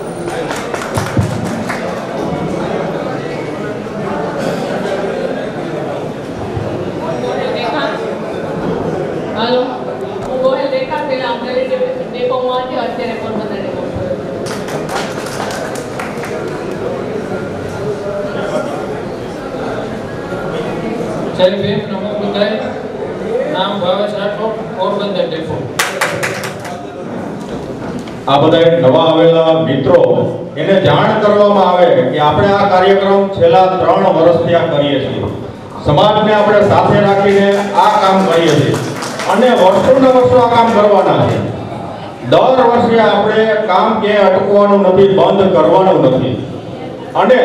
હાલો, હું ગોયલ રેખા પહેલા અમરેલી ડેપોમાં હતી. અત્યારે પોરબંદર ડેપો. જય ભીમ, નમો બુદ્ધાય. નામ ભાવેશ રાઠોડ, પોરબંદર ડેપો. આ બધા નવા આવેલા મિત્રો એને જાણ કરવામાં આવે કે આપણે આ કાર્યક્રમ છેલ્લા 3 વર્ષથી આ કરીએ છીએ. સમાજને આપણે સાથે રાખીને આ કામ કરીએ છીએ અને વર્ષોના વર્ષો આ કામ કરવાના છે. દર વર્ષે આપણે કામ ક્યાંય અટકવાનું નથી, બંધ કરવાનું નથી. અને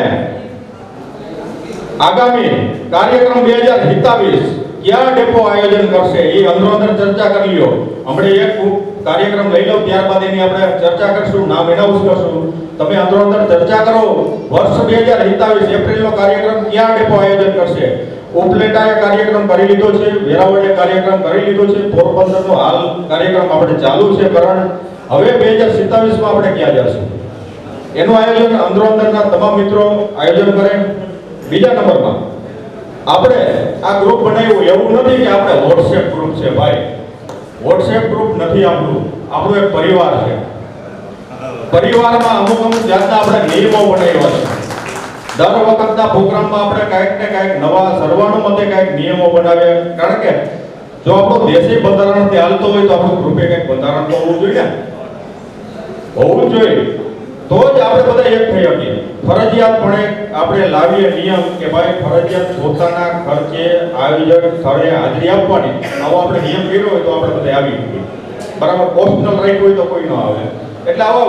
આગામી કાર્યક્રમ 2027 ક્યાં ડેપો આયોજન કરશે એ અંદરો અંદર ચર્ચા કરી લ્યો. આપણે એક કાર્યક્રમ લઈ લો, ત્યારબાદ એની આપણે ચર્ચા કરશું, નામ એનાઉન્સ કરશું. તમે અંદરો અંદર ચર્ચા કરો. વર્ષ 2027 એપ્રિલનો કાર્યક્રમ ક્યાં ડેપો આયોજન કરશે. ઉપલેટાએ કાર્યક્રમ કરી લીધો છે, વેરાવળે કાર્યક્રમ કરી લીધો છે, પોરબંદરનો હાલ કાર્યક્રમ આપણે ચાલુ છે કરણ. હવે 2027 માં આપણે ક્યાં જશું એનું આયોજન અંદરો અંદરના તમામ મિત્રો આયોજન કરે. બીજા નંબરમાં આપણે આ ગ્રુપ બનાવ્યું એવું નથી કે આપણે વોટ્સએપ ગ્રુપ છે. ભાઈ, વોટ્સએપ ગ્રુપ નથી આપણું. આપણું એક પરિવાર છે. પરિવારમાં અમુક જાતના આપણે નિયમો બનાવ્યા છે. દર વખતના પ્રોગ્રામમાં આપણે કાંઈક ને કાંઈક નવા સર્વાનુમતે કાંઈક નિયમો બનાવ્યા. કારણ કે જો આપણું દેશી બંધારણથી હાલતો હોય તો આપણું ગ્રુપે કંઈક બંધારણ તો હોવું જોઈએ ને, હોવું જોઈએ. તો જ આપણે બધા એક થઈ શકીએ. ફરજિયાતપણે આપણે લાવીએ નિયમ કે ભાઈ ફરજિયાત પોતાના ખર્ચે આયોજક સ્થળે હાજરી આપવાની. આવો આપણે નિયમ કર્યો હોય તો આપણે બધા આવી શકીએ. બરાબર, ઓપ્શનલ રાઈટ હોય તો કોઈ ન આવે. એટલે આવા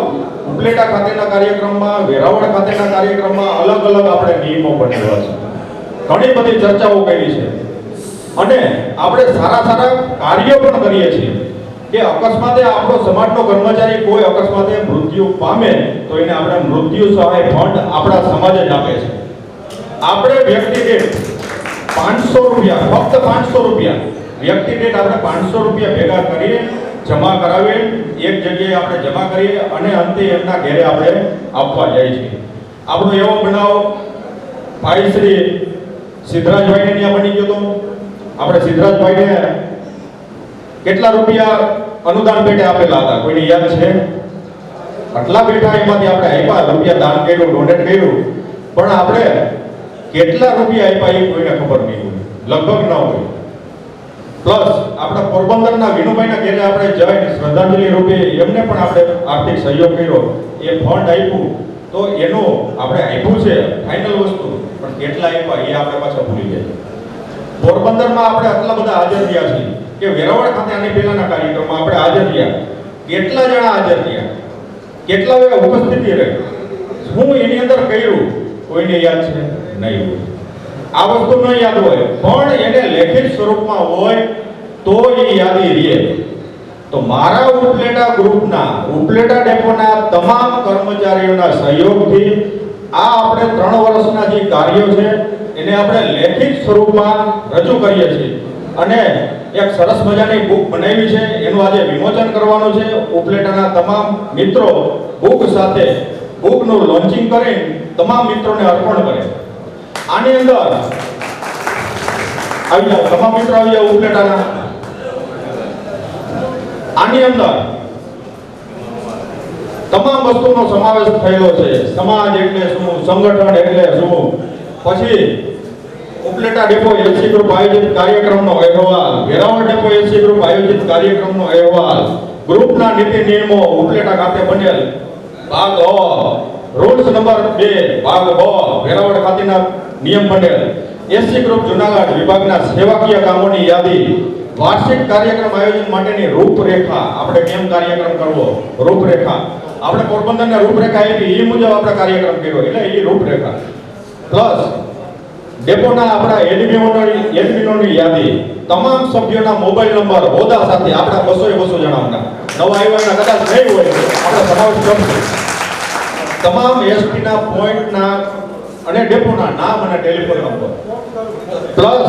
ઉપલેટા ખાતેના કાર્યક્રમમાં, વેરાવળ ખાતેના કાર્યક્રમમાં અલગ અલગ આપણે નિયમો બનાવ્યા છે. ઘણી બધી ચર્ચાઓ કરી છે અને આપણે સારા સારા કાર્યો પણ કરીએ છીએ કે અકસ્માતે આપણો સમાજનો કર્મચારી કોઈ અકસ્માતે મૃત્યુ પામે તો એને આપણે મૃત્યુ સહાય ફંડ આપણા સમાજ જ આપે છે. આપણે વ્યક્તિ દીઠ 500 રૂપિયા, ફક્ત 500 રૂપિયા વ્યક્તિ દીઠ આપણે 500 રૂપિયા ભેગા કરીએ, જમા કરાવીએ, એક જગ્યાએ આપણે જમા કરીએ અને અંતે એમના ઘરે આપણે આપવા જાય છે. આપણો એવો બનાવ ભાઈ શ્રી સિદ્ધરાજભાઈને ત્યાં બની ગયો હતો. આપણે સિદ્ધરાજભાઈને કેટલા રૂપિયા અનુદાન પેટે આપેલા હતા કોઈને યાદ છે? આટલા બેઠા એમાંથી આપણે આપ્યા, રૂપિયા દાન કર્યું, ડોનેટ કર્યું, પણ આપણે કેટલા રૂપિયા આપ્યા એ કોઈને ખબર નહીં હોય, લગભગ ન હોય. પ્લસ આપણે પોરબંદરના વિનુભાઈના ઘરે આપણે જઈને શ્રદ્ધાંજલિ રૂપે એમને પણ આપણે આર્થિક સહયોગ કર્યો. એ ફંડ આપ્યું તો એનું આપણે આપ્યું છે ફાઇનલ વસ્તુ, પણ કેટલા આપ્યા એ આપણે પાછા ભૂલી જાય. પોરબંદરમાં આપણે આટલા બધા હાજર રહ્યા છીએ કે વેરાવળ ખાતે આની પહેલાના કાર્યક્રમમાં આપણે હાજર રહ્યા, કેટલા જણા હાજર રહ્યા, કેટલા વે ઉપસ્થિતિ રહી, શું એની અંદર કર્યું, કોઈને યાદ છે? નહીં હોય. આ વસ્તુ ન યાદ હોય પણ એને લેખિત સ્વરૂપમાં હોય તો એ યાદી રહે. તો મારા ઉપલેટા ગ્રુપના ઉપલેટા ડેપોના તમામ કર્મચારીઓના સહયોગથી આ આપણે 3 વર્ષના જે કાર્યો છે એને આપણે લેખિત સ્વરૂપમાં રજૂ કરીએ છીએ અને એક સરસ મજાની બુક બનાવી છે, એનું આજે વિમોચન કરવાનું છે. ઉપલેટાના તમામ મિત્રો બુક સાથે બુકનું લોન્ચિંગ કરીને તમામ મિત્રોને અર્પણ કરે. આની અંદર આવી જાઓ, તમામ મિત્રો આવી જાઓ ઉપલેટાના. આની અંદર તમામ વસ્તુનો સમાવેશ થયેલો છે. સમાજ એટલે શું, સંગઠન એટલે શું, પછી ઉપલેટા ડેપો એસસી ગ્રુપ આયોજિત કાર્યક્રમનો અહેવાલ, વેરાવળ ડેપો એસસી ગ્રુપ આયોજિત કાર્યક્રમનો અહેવાલ, ગ્રુપના નીતિ નિયમો ઉપલેટા ખાતે બનેલ ભાગ અ, રૂલ્સ નંબર 2 ભાગ બ, વેરાવળ ખાતેના નિયમ બનેલ, એસસી ગ્રુપ જુનાગઢ વિભાગના સેવાકીય કામોની યાદી, વાર્ષિક કાર્યક્રમ આયોજન માટેની રૂપરેખા, આપણે કેમ કાર્યક્રમ કરવો, રૂપરેખા, આપણે પોરબંદરને રૂપરેખા આપી એ મુજબ આપણે કાર્યક્રમ કર્યો એટલે એ રૂપરેખા, પ્લસ ડેપોના આપણા એડમિનોની યાદી, તમામ સભ્યોના મોબાઈલ નંબર હોદ્દા સાથે આપણા 200 જણાના નવા આવ્યાના કદાચ નહીં હોય આપણે સમાવેશ કરશું. તમામ એસટીના પોઈન્ટના અને ડેપોના નામ અને ટેલિફોન નંબર, પ્લસ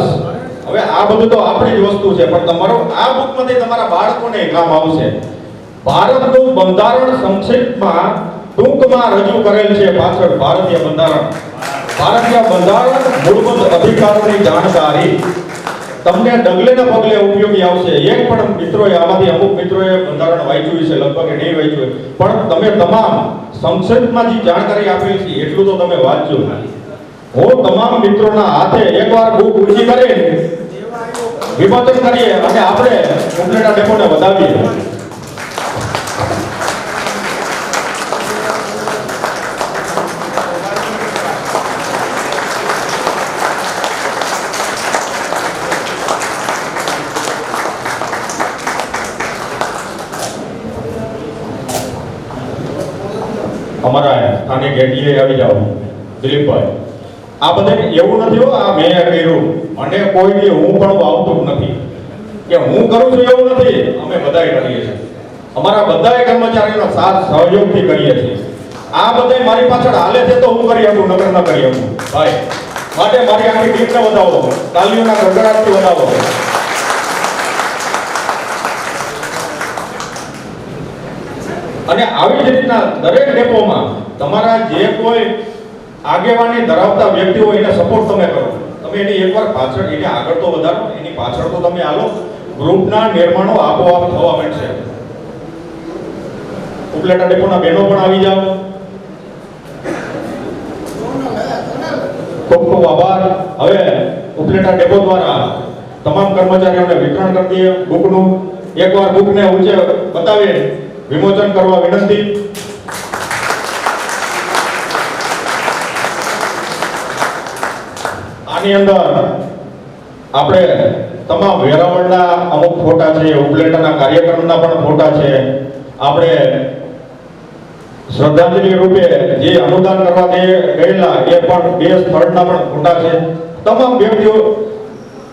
હવે આ બધું તો આપણી જ વસ્તુ છે પણ તમારો આ બુકમાંથી તમારા બાળકોને કામ આવશે. ભારતનું બંધારણ સંક્ષિપ્તમાં ટૂંકમાં રજૂ કરેલ છે. પાછળ ભારતીય બંધારણ મૂળભૂત અધિકારોની જાણકારી તમને ડગલે ને પગલે ઉપયોગી આવશે. એક પણ મિત્રોએ આમાંથી અમુક મિત્રોએ બંધારણ વાંચ્યું છે, લગભગ નહીં વાંચ્યું, પણ તમે તમામ સંક્ષિપ્તમાં જે જાણકારી આપેલી છે એટલું તો તમે વાંચજો. હું તમામ મિત્રોના હાથે એકવાર બુક ઊંચી કરીને વિમોચન કરીએ અને આપણે ઉપલેટા ડેપોને વધાવીએ. અમારા સ્થાનિક એડીએ આવી જાઓ દિલીપભાઈ. આ બધે એવું નથી હો આ મેં કર્યું અને કોઈ દી હું પણ આવતું જ નથી કે હું કરું છું એવું નથી. અમે બધાય કરીએ છીએ, અમારા બધાય કર્મચારીઓનો સાથ સહયોગથી કરીએ છીએ. આ બધાય મારી પાછળ હાલે છે તો હું કરી શકું, નગર ન કરી શકું ભાઈ. માટે મારી આખી ટીમને વધાવો, તાલીઓના ગડગડાટથી વધાવો. અને આવી જ રીતના દરેક ડેપોમાં તમારા જે કોઈ આગેવાની ધરાવતા વ્યક્તિ હોય એને સપોર્ટ તમે કરો. તમે એની એકવાર પાછળ એને આગળ તો વધારો, એની પાછળ તો તમે આલો. ગ્રુપના નિર્માણો આપોઆપ થવા માંડશે. ઉપલેટા ડેપોના બહેનો પણ આવી જાઓ. ખૂબ ખૂબ આભાર. હવે ઉપલેટા ડેપો દ્વારા તમામ કર્મચારીઓને વિતરણ કરી દઈએ બુકનું. એકવાર બુકને ઊંચે બતાવી વિમોચન કરવા વિનંતી. આની અંદર આપણે તમામ વેરાવળના અમુક ફોટા છે, ઉપલેટાના કાર્યક્રમના પણ ફોટા છે. આપણે શ્રદ્ધાંજલિ રૂપે જે અનુદાન કરવા ગયેલા એ પણ 2 સ્થળના પણ ફોટા છે. તમામ વ્યક્તિઓ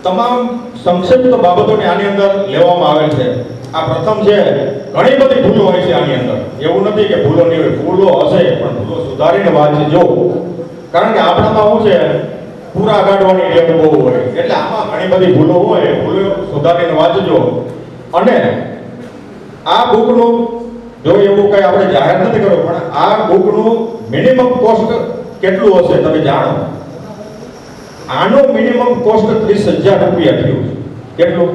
તમામ સંક્ષિપ્ત બાબતોને આની અંદર લેવામાં આવેલ છે. આ પ્રથમ છે. ઘણી બધી ભૂલો હોય છે આની અંદર, એવું નથી કે ભૂલો નહીં હોય, ભૂલો હશે પણ ભૂલો સુધારીને વાંચજો. કારણ કે આપણામાં શું છે પૂરા કાઢવાની ટેવ બહુ હોય એટલે આમાં ઘણી બધી ભૂલો હોય, ભૂલો સુધારીને વાંચજો. અને આ બુકનું જો એવું કઈ આપણે જાહેર નથી કર્યું પણ આ બુકનું મિનિમમ કોસ્ટ કેટલું હશે તમે જાણો? આનો મિનિમમ કોસ્ટ 30,000 રૂપિયા થયું. કેટલું?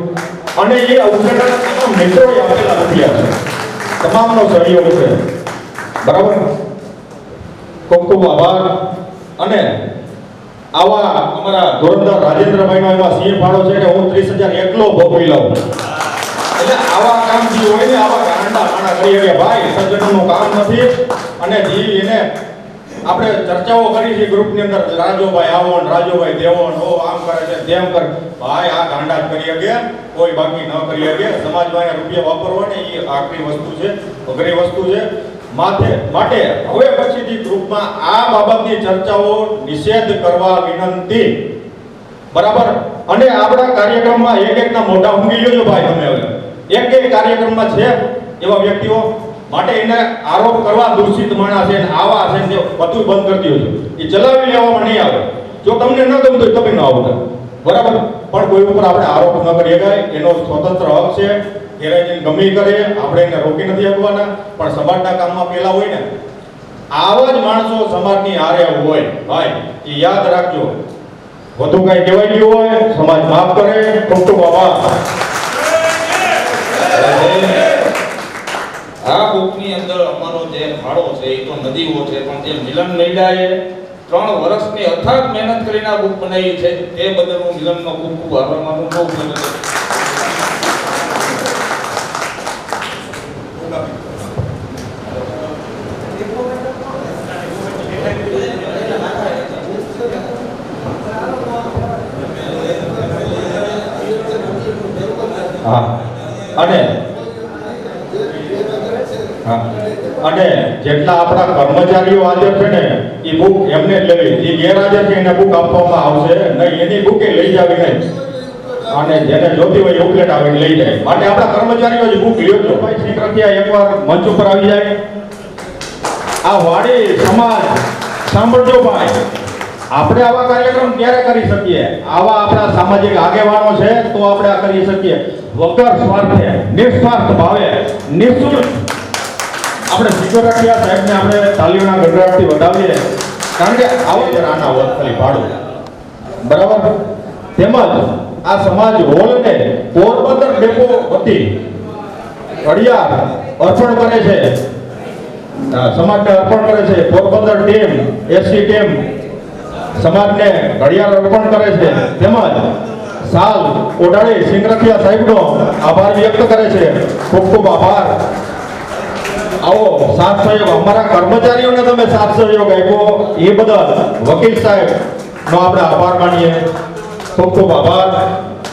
અને એ ઉપલેટાના તમામ મિત્રોએ આપેલા રૂપિયા છે, તમામનો સહયોગ છે. બરાબર, ખૂબ ખૂબ આભાર. અને આવા અમારા ધોરણદાર રાજેન્દ્રભાઈનો એમાં સિંહ ફાળો છે કે હું 30,000 એકલો ભોગવી લઉં. એટલે આવા કામ જે હોય ને આવા ગાંડા માણા કરી કે ભાઈ સજ્જનનું કામ નથી. અને જે એને આપણે ચર્ચાઓ કરી છે ગ્રુપની અંદર, રાજુભાઈ આવો ને રાજુભાઈ દેવો ને ઓ આમ કરે છે તેમ કરે. ભાઈ આ ગાંડા જ કરી શકે, કોઈ બાકી ન કરી શકે. સમાજમાં રૂપિયા વાપરવા ને એ આખરી વસ્તુ છે, અઘરી વસ્તુ છે. માટે હવે પછીથી ગ્રુપમાં આ બાબતની ચર્ચાઓ નિષેધ કરવા વિનંતી. બરાબર. અને આપણા કાર્યક્રમમાં એક એકના મોઢા ઊંઘી લેજો ભાઈ. તમે હવે એક કાર્યક્રમમાં છે એવા વ્યક્તિઓ માટે એને આરોપ કરવા દૂષિત માણસ છે ને આવા છે ને બધું બંધ કરી દેજો. એ ચલાવી લેવામાં નહીં આવે. જો તમને ન ગમતું હોય તમે ન આવતા, બરાબર. પણ કોઈ ઉપર આપણે આરોપ ન કરી શકાય, એનો સ્વતંત્ર હક છે. ગેરહાજરી ગમે કરે, આપણે એને રોકી નથી શકવાના. પણ સમાજના કામમાં પેલા હોય ને આવા જ માણસો સમાજની હારે હોય ભાઈ, એ યાદ રાખજો. વધુ કઈ કહેવાય ગયું હોય સમાજ માફ કરે. ખૂબ ખૂબ આભાર. આ બુકની અંદર અમારો જે ફાળો છે એ તો નદીઓ છે, પણ જે મિલન નૈડાએ 3 વર્ષની અથાગ મહેનત કરીને આ બુક બનાવી છે તે બદલ હું મિલનનો ખૂબ ખૂબ આભાર માનું છું. અને જેટલા આપણા કર્મચારીઓ હાજર છે ને એ બુક એમને જ લેવી. જે ગેરહાજર છે એને બુક આપવામાં આવશે નહીં, એની બુકે લઈ જાવી નહીં. અને જેને જોતી હોય ઉપલેટ આવીને લઈ જાય. માટે આપણા કર્મચારીઓ જ બુક લેજો. ભાઈ શ્રી પ્રખ્યા એકવાર મંચ ઉપર આવી જાય. આ વાડી સમાજ સાંભળજો ભાઈ, આપણે આવા કાર્યક્રમ ક્યારે કરી શકીએ? આવા આપણા સામાજિક આગેવાનો છે તો આપણે આ કરી શકીએ. વગર સ્વાર્થે, નિસ્વાર્થ ભાવે, નિઃશુલ્ક આપણે સિક્યોરિટી સાહેબને આપણે તાલીઓના ગણરાટથી વધાવીએ. કારણ કે આવો આના હોત ખાલી ભાડું, બરાબર. તેમજ આ સમાજ હોલને પોરબંદર ડેપો વતી ઘડિયાળ અર્પણ કરે છે, સમાજને અર્પણ કરે છે. પોરબંદર ટીમ, એસસી ટીમ સમાજને ઘડિયાળ અર્પણ કરે છે. તેમજ સાલ ઓઢાડી સિંગરખિયા સાહેબનો આભાર વ્યક્ત કરે છે. ખૂબ ખૂબ આભાર. આવો સાથ સહયોગ અમારા કર્મચારીઓને તમે સાથ સહયોગ આપ્યો એ બદલ વકીલ સાહેબનો આપણે આભાર માનીએ. ખૂબ ખૂબ આભાર.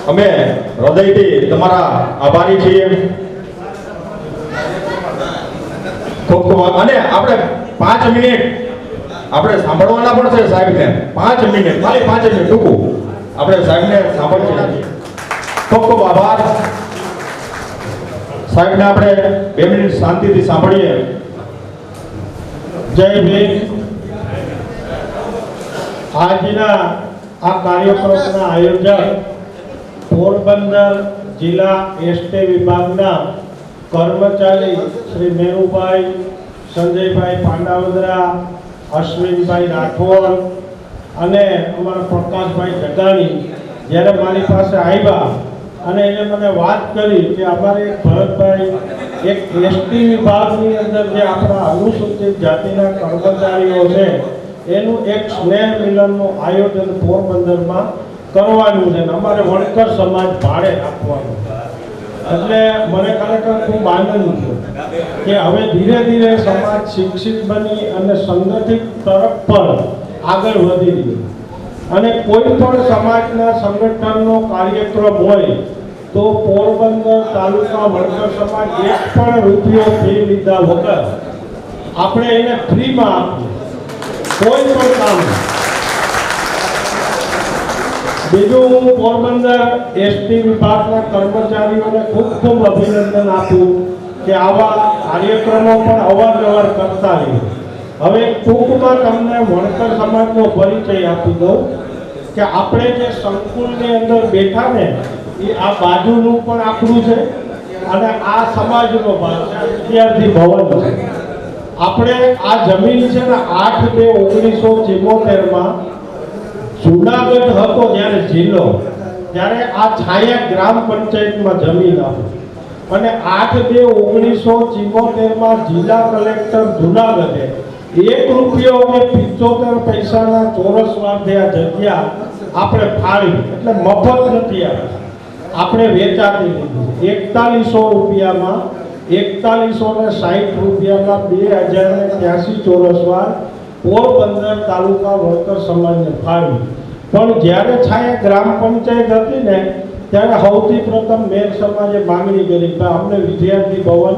અમે હૃદયથી તમારા આભારી છીએ. ખૂબ ખૂબ. અને આપણે 5 મિનિટ આપણે સાંભળવાના પણ છે સાહેબને. 5 મિનિટ, ખાલી 5 મિનિટ ટૂંકું આપણે સાહેબને સાંભળીએ. ખૂબ ખૂબ આભાર. સાહેબને આપણે 2 મિનિટ શાંતિથી સાંભળીએ. જય ભીમ. આજના આ કાર્યક્રમના આયોજક પોરબંદર જિલ્લા એસટી વિભાગના કર્મચારી શ્રી મેરુભાઈ, સંજયભાઈ પાંડાવદરા, અશ્વિનભાઈ રાઠોડ અને અમારા પ્રકાશભાઈ જગાણી જ્યારે મારી પાસે આવ્યા અને એને મને વાત કરી કે અમારે ભરતભાઈ એક એસટી વિભાગની અંદર જે આપણા અનુસૂચિત જાતિના કર્મચારીઓ છે એનું એક સ્નેહ મિલનનું આયોજન પોરબંદરમાં કરવાનું છે. અમારે વણકર સમાજ ભાડે આપવાનું. એટલે મને ખરેખર ખૂબ આનંદ થયો કે હવે ધીરે ધીરે સમાજ શિક્ષિત બની અને સંગઠિત તરફ પર આગળ વધી રહ્યો. અને કોઈ પણ સમાજના સંગઠનનો કાર્યક્રમ હોય તો પોરબંદર તાલુકા વણકર સમાજ 1 પણ રૂપિયો ફી લીધા વગર આપણે એને ફ્રીમાં આપીએ કોઈ પણ કામ. બીજું હું પોરબંદર એસટી વિભાગના કર્મચારીઓને ખૂબ ખૂબ અભિનંદન આપું કે આવા કાર્યક્રમો પણ અવારનવાર કરતા રહીએ. હવે ટૂંકમાં તમને વણકર સમાજનો પરિચય આપી દઉં કે આપણે જે સંકુલની અંદર બેઠા ને એ આ બાજુનું પણ આપણું છે અને આ સમાજનો ભાગ છે, વિદ્યાર્થી ભવન છે. આપણે આ જમીન છે ને 8/2/1974માં જુનાગઢ હતો જ્યારે જિલ્લો, ત્યારે આ છાયા ગ્રામ પંચાયતમાં જમીન આપી અને 8/2/1974માં જિલ્લા કલેક્ટર જુનાગઢે 1 રૂપિયો અને 75 પૈસાના ચોરસ વાર્તે આ જગ્યા આપણે ફાળી, એટલે મફત નથી આપી, આપણે વેચાતી લીધી 4100 રૂપિયામાં, 4160 રૂપિયામાં 2083 ચોરસ વાર પોરબંદર તાલુકા વણકર સમાજને ફાળવી. પણ જ્યારે છાયા ગ્રામ પંચાયત હતી ને ત્યારે સૌથી પ્રથમ મેર સમાજે માંગણી કરી કે અમને વિદ્યાર્થી ભવન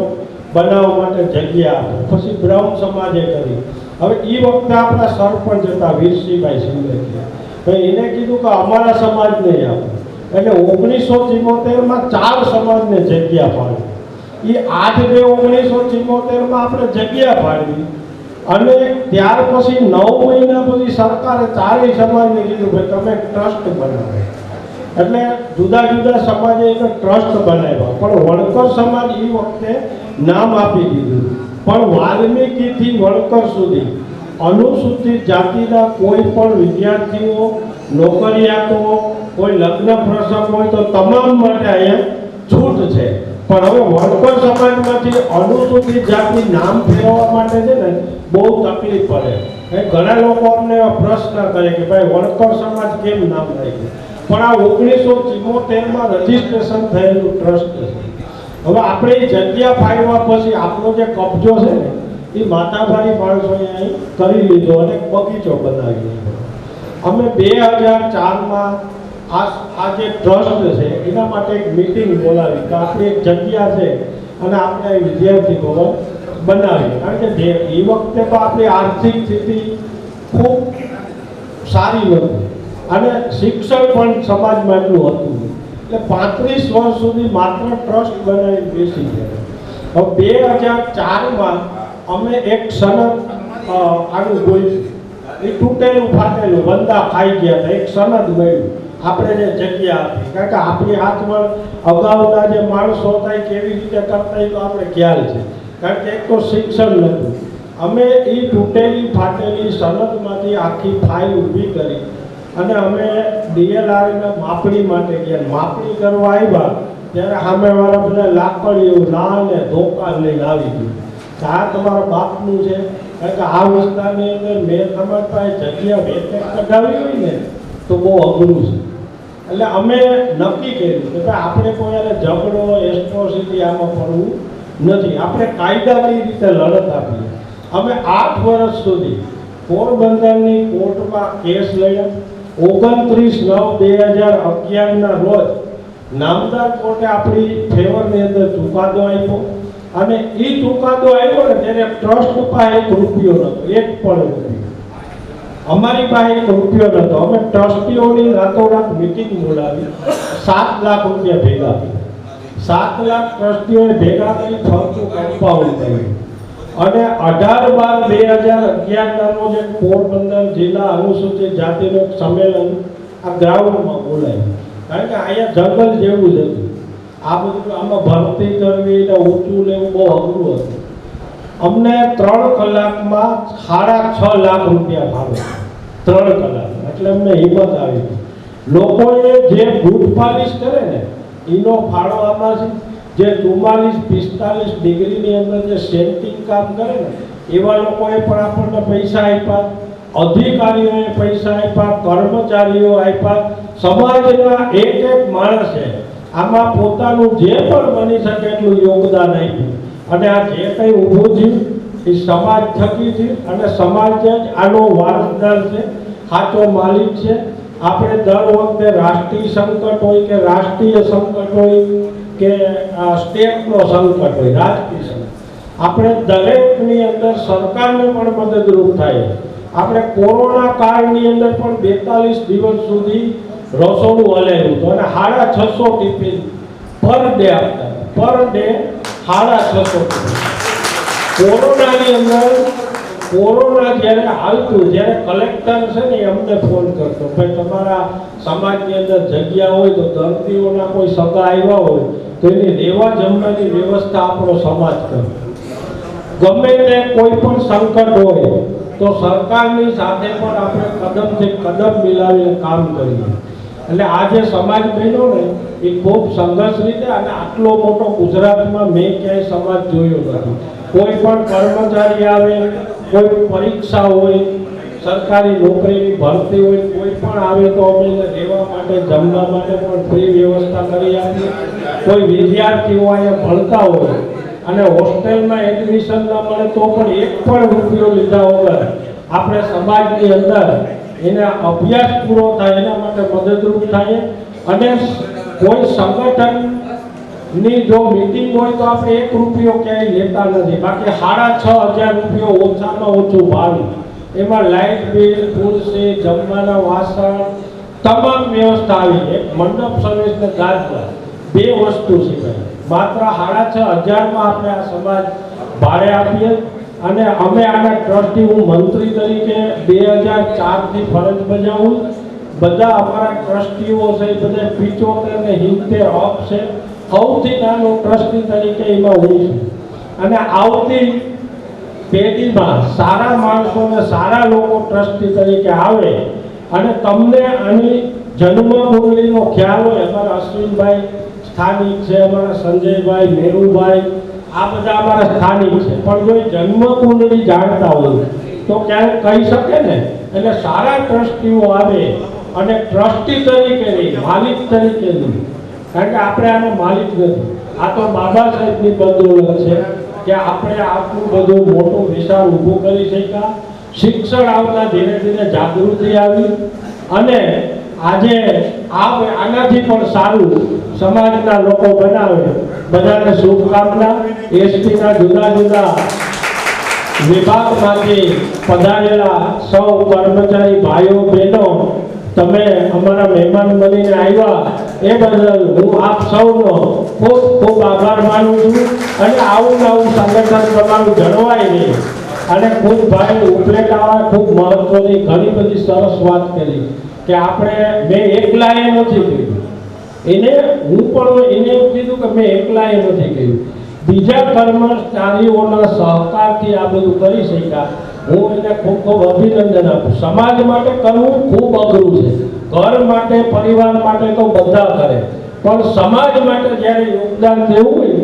બનાવવા માટે જગ્યા આપો. પછી બ્રહ્મ સમાજે કરી. હવે એ વખતે આપણા સરપંચ હતા વીરસિંહભાઈ સિંગરિયા, ભાઈ એને કીધું કે અમારા સમાજને આપો. એટલે 1974માં 4 સમાજને જગ્યા ફાળવી. એ 8 મે 1974માં આપણે જગ્યા ફાળવી અને ત્યાર પછી 9 મહિના પછી સરકારે 4 સમાજને કીધું ભાઈ તમે ટ્રસ્ટ બનાવો. એટલે જુદા જુદા સમાજે એક ટ્રસ્ટ બનાવ્યા. પણ વણકર સમાજ એ વખતે નામ આપી દીધું. પણ વાલ્મીકીથી વણકર સુધી અનુસૂચિત જાતિના કોઈ પણ વિદ્યાર્થીઓ, નોકરિયાતો, કોઈ લગ્ન પ્રસંગ હોય તો તમામ માટે અહીંયા છૂટ છે. પણ હવે વણકર સમાજમાંથી અનુસૂચિત જાતિ નામ ફેરવવા માટે છે ને બહુ તકલીફ પડે. ઘણા લોકો અમને પ્રશ્ન કરે કે ભાઈ વણકર સમાજ કેમ નામ રાખ્યું? પણ આ 1974માં રજીસ્ટ્રેશન થયેલું ટ્રસ્ટ છે. હવે આપણે જગ્યા ફાળવ્યા પછી આપણો જે કબજો છે ને એ માતાભારી માણસોએ અહીં કરી લીધો અને બગીચો બનાવી લીધો. અમે 2004માં આ જે ટ્રસ્ટ છે એના માટે એક મીટિંગ બોલાવી કે આપણી એક જગ્યા છે અને આપણે વિદ્યાર્થી ભવન બનાવી. કારણ કે જે એ વખતે તો આપણી આર્થિક સ્થિતિ ખૂબ સારી નહોતી અને શિક્ષણ પણ સમાજમાં એટલું હતું. એટલે 35 વર્ષ સુધી માત્ર ટ્રસ્ટ બનાવી બેસી ગયા. હવે 2004માં અમે એક સનદ આનું બોલ્યું, એ તૂટેલું ફાટેલું બંદા ખાઈ ગયા હતા. એક સનદ મળ્યું આપણે જે જગ્યા આપી. કારણ કે આપણી હાથમાં અગાઉના જે માણસો હતા એ કેવી રીતે કરતા એ તો આપણે ખ્યાલ છે. કારણ કે એક તો શિક્ષણ નહોતું. અમે એ તૂટેલી ફાટેલી સનદમાંથી આખી ફાઇલ ઊભી કરી અને અમે ડીએલઆરના માપણી માટે ગયા. માપણી કરવા આવ્યા ત્યારે સામેવાળા બધા લાકડીઓ લાને ધોકા લઈને આવી ગયું. આ તમારા બાપનું છે. કારણ કે આ વિસ્તારની અંદર મેં તમારી પાસે જગ્યા વેચે કઢાવી હોય ને તો બહુ અઘરું છે. એટલે અમે નક્કી કર્યું કે ભાઈ આપણે કોઈ એને ઝઘડો એસ્ટ્રોસિટી આમાં પડવું નથી. આપણે કાયદાની રીતે લડત આપીએ. અમે 8 વર્ષ સુધી પોરબંદરની કોર્ટમાં કેસ લડ્યા. 29/9/2011ના રોજ નામદાર કોર્ટે આપણી ફેવરની અંદર ચુકાદો આપ્યો અને એ ચુકાદો આવ્યો ને ત્યારે ટ્રસ્ટ પાસે 1 રૂપિયો નહોતો, 1 પણ રૂપિયો. અમારી પાસે 1 રૂપિયો નહોતો. અમે ટ્રસ્ટીઓની રાતોરાત મિટિંગ બોલાવી 7 લાખ રૂપિયા ભેગા કર્યા. 7 લાખ ટ્રસ્ટીઓએ ભેગા કરી ફરતું કમ્પાઉન્ડ કર્યું અને 18/12/2011ના રોજ એક પોરબંદર જિલ્લા અનુસૂચિત જાતિનું સંમેલન આ ગ્રાઉન્ડમાં બોલાવ્યું. કારણ કે અહીંયા જંગલ જેવું જ હતું. આ બધું આમાં ભરતી કરવી ને ઊંચું લેવું બહુ અઘરું હતું. અમને 3 કલાકમાં 6.5 લાખ રૂપિયા ભાવે. 3 કલાક એટલે અમને હિંમત આવી. લોકોએ જે બૂટ પાલિશ કરે ને એનો ફાળો આમાં છે. જે 44-45 ડિગ્રીની અંદર જે સેન્ટિંગ કામ કરે ને એવા લોકોએ પણ આપણને પૈસા આપ્યા, અધિકારીઓએ પૈસા આપ્યા, કર્મચારીઓ આપ્યા. સમાજના એક માણસે આમાં પોતાનું જે પણ બની શકે એટલું યોગદાન આપ્યું અને આ જે કંઈ ઊભું થયું એ સમાજ થકી છે અને સમાજ જ આનો વારસદાર છે, સાચો માલિક છે. આપણે દર વખતે રાષ્ટ્રીય સંકટ હોય કે રાષ્ટ્રીય સંકટ હોય કે સ્ટેટનો સંકટ હોય, રાજકીય સંકટ, આપણે દરેકની અંદર સરકારને પણ મદદરૂપ થાય. આપણે કોરોના કાળની અંદર પણ 42 દિવસ સુધી રસોડું હલાવ્યું હતું અને 650 ટિફિન પર ડે આપતા. Per day 650 tiffin. કોરોનાની અંદર કોરોના જ્યારે હાલતું જ્યારે કલેક્ટર છે ને અમને ફોન કરતો ભાઈ તમારા સમાજની અંદર જગ્યા હોય તો દર્દીઓના કોઈ સગા આવ્યા હોય તો એની રહેવા જમવાની વ્યવસ્થા આપણો સમાજ કરે. ગમે તે કોઈ પણ સંકટ હોય તો સરકારની સાથે પણ આપણે કદમથી કદમ મિલાવીને કામ કરીએ. એટલે આ જે સમાજ બન્યો ને એ ખૂબ સંઘર્ષ રીતે અને આટલો મોટો ગુજરાતમાં મેં ક્યાંય સમાજ જોયો નથી. કોઈ પણ કર્મચારી આવે, કોઈ પરીક્ષા હોય, સરકારી નોકરીની ભરતી હોય, કોઈ પણ આવે તો અમે રહેવા માટે જમવા માટે પણ ફ્રી વ્યવસ્થા કરી આપીએ. કોઈ વિદ્યાર્થીઓ અહીંયા ભણતા હોય અને હોસ્ટેલમાં એડમિશન ન મળે તો પણ 1 પણ રૂપિયો લીધા વગર આપણે સમાજની અંદર એને અભ્યાસ પૂરો થાય એના માટે મદદરૂપ થાય. અને કોઈ સંગઠનની જો મીટિંગ હોય તો આપણે 1 રૂપિયો ક્યાંય લેતા નથી. બાકી 6,500 રૂપિયો ઓછામાં ઓછું ભાડું, એમાં લાઇટ બિલ, ખુરશી, જમવાના વાસણ, તમામ વ્યવસ્થા આવી. એક મંડપ સર્વિસ ને ગાજર 2 વસ્તુ છે. માત્ર 6,500 આપણે આ સમાજ ભાડે આપીએ. અને અમે આના ટ્રસ્ટી, હું મંત્રી તરીકે 2004 થી ફરજ બજાવું. બધા અમારા ટ્રસ્ટીઓ છે એ બધા 75 ને 70 અપ છે. સૌથી નાનો ટ્રસ્ટી તરીકે એમાં હું છું. અને આવતી પેઢીમાં સારા માણસોને સારા લોકો ટ્રસ્ટી તરીકે આવે અને તમને આની જન્મભૂમિનો ખ્યાલ હોય. અમારા અશ્વિનભાઈ સ્થાનિક છે, અમારા સંજયભાઈ, મેરુભાઈ, આ બધા અમારા સ્થાનિક છે. પણ જો જન્મકુંડળી જાણતા હોય તો ક્યારેક કહી શકે ને. એટલે સારા ટ્રસ્ટીઓ આવે અને ટ્રસ્ટી તરીકે નહીં, માલિક તરીકે નહીં. કારણ કે આપણે આનો માલિક નથી. આ તો બાબા સાહેબની બદૌલત છે કે આપણે આટલું બધું મોટું વિશાળ ઊભું કરી શક્યા. શિક્ષણ આવતા ધીરે ધીરે જાગૃતિ આવી અને આજે આનાથી પણ સારું સમાજના લોકો બનાવે. બધાને શુભકામના. એસટીના જુદા જુદા વિભાગમાંથી પધારેલા સૌ કર્મચારી ભાઈઓ બહેનો, તમે અમારા મહેમાન બનીને આવ્યા એ બદલ હું આપ સૌનો ખૂબ ખૂબ આભાર માનું છું. અને આવું સંગઠન તમારું જળવાય નહીં. અને ખૂબ ભાઈ ઉપલેટાવાળા ખૂબ મહત્વની ઘણી બધી સરસ વાત કરી કે મેં એકલાએ નથી કર્યું. હું પણ એને એવું કીધું કે મેં એકલાએ નથી કર્યું. બીજા કર્મચારીઓના સહકારથી આ બધું કરી શક્યા. હું એને ખૂબ ખૂબ અભિનંદન આપું. સમાજ માટે કરવું ખૂબ અઘરું છે. ઘર માટે, પરિવાર માટે તો બધા કરે, પણ સમાજ માટે જ્યારે યોગદાન દેવું હોય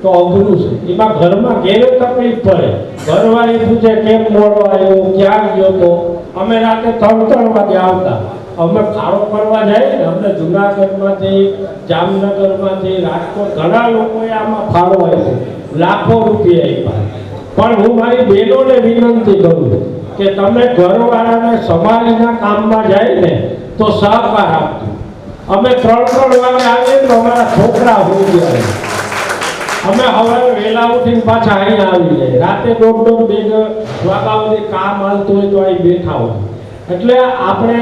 તો અઘરું છે. એમાં ઘરમાં ઘેરે તકલીફ પડે. ઘરવાળી પૂછે કેમ મોડો આવ્યો, ક્યાં ગયો તો. અમે રાતે 3 વાગે આવતા. અમે ખાડો કરવા જઈએ ને, અમને જુનાગઢમાંથી, જામનગરમાંથી, રાજકોટ ઘણા લોકોએ આમાં ફાળો આપ્યો, લાખો રૂપિયા આપ્યા. પણ હું મારી બહેનોને વિનંતી કરું કે તમે ઘરવાળાને સમાજના કામમાં જાય ને તો સહકાર આપજો. અમે 3 વાગે આવીએ તો અમારા છોકરા હોઈ ગયા. અમે સવારે વહેલા ઉઠીને પાછા અહીંયા આવી જાય. રાતે 1:30-2 વાગ્યા સુધી કામ હાલતું હોય તો અહીં બેઠા હોય. એટલે આપણે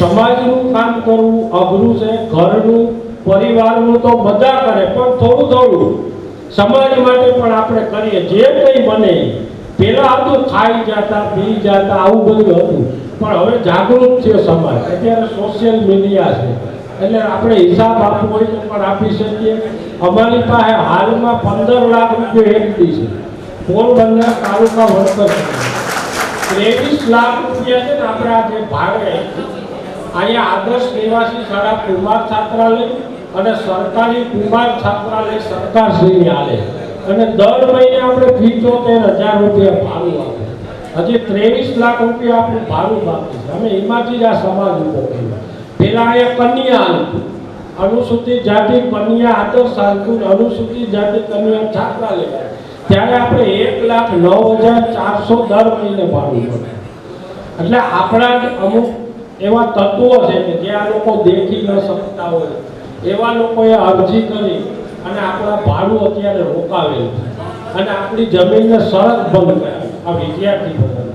સમાજનું કામ કરવું અઘરું છે. ઘરનું, પરિવારનું તો બધા કરે, પણ થોડું થોડું સમાજ માટે પણ આપણે કરીએ જે કંઈ બને. પહેલા હતું ખાઈ જતા, પી જતા, આવું બધું હતું. પણ હવે જાગૃત છે સમાજ. અત્યારે સોશિયલ મીડિયા છે એટલે આપણે હિસાબ આપવો હોય તો પણ આપી શકીએ. અમારી પાસે હાલમાં 15 લાખ રૂપિયા એફડી છે. પોરબંદર તાલુકા વર્કર 23 લાખ રૂપિયા છે ને આપણે આ જે ભાડે અહીંયા આદર્શ નિવાસી શાળા કુમાર છાત્રાલય અને સરકારી કુમાર છાત્રાલય સરકારશ્રીની આલે. અને દર મહિને આપણે 75,000 રૂપિયા ભાડું આપે. હજી 23 લાખ રૂપિયા આપણું ભાડું બાકી છે. અમે એમાંથી જ આ સમાજ ઉભો કર્યો. પહેલા અહીંયા કન્યા હતું, અનુસૂચિત જાતિ કન્યા આદર્શ હાલતું, અનુસૂચિત જાતિ કન્યા છાત્રાલય. ત્યારે આપણે 1,09,400 દર મહિને ભાડું પડે. એટલે આપણા અમુક એવા તત્વો છે કે જે આ લોકો દેખી ન શકતા હોય એવા લોકોએ અરજી કરી અને આપણા ભાડું અત્યારે રોકાવેલું છે. અને આપણી જમીનને શરત ભંગ કરી આ વિદ્યાર્થી બધા.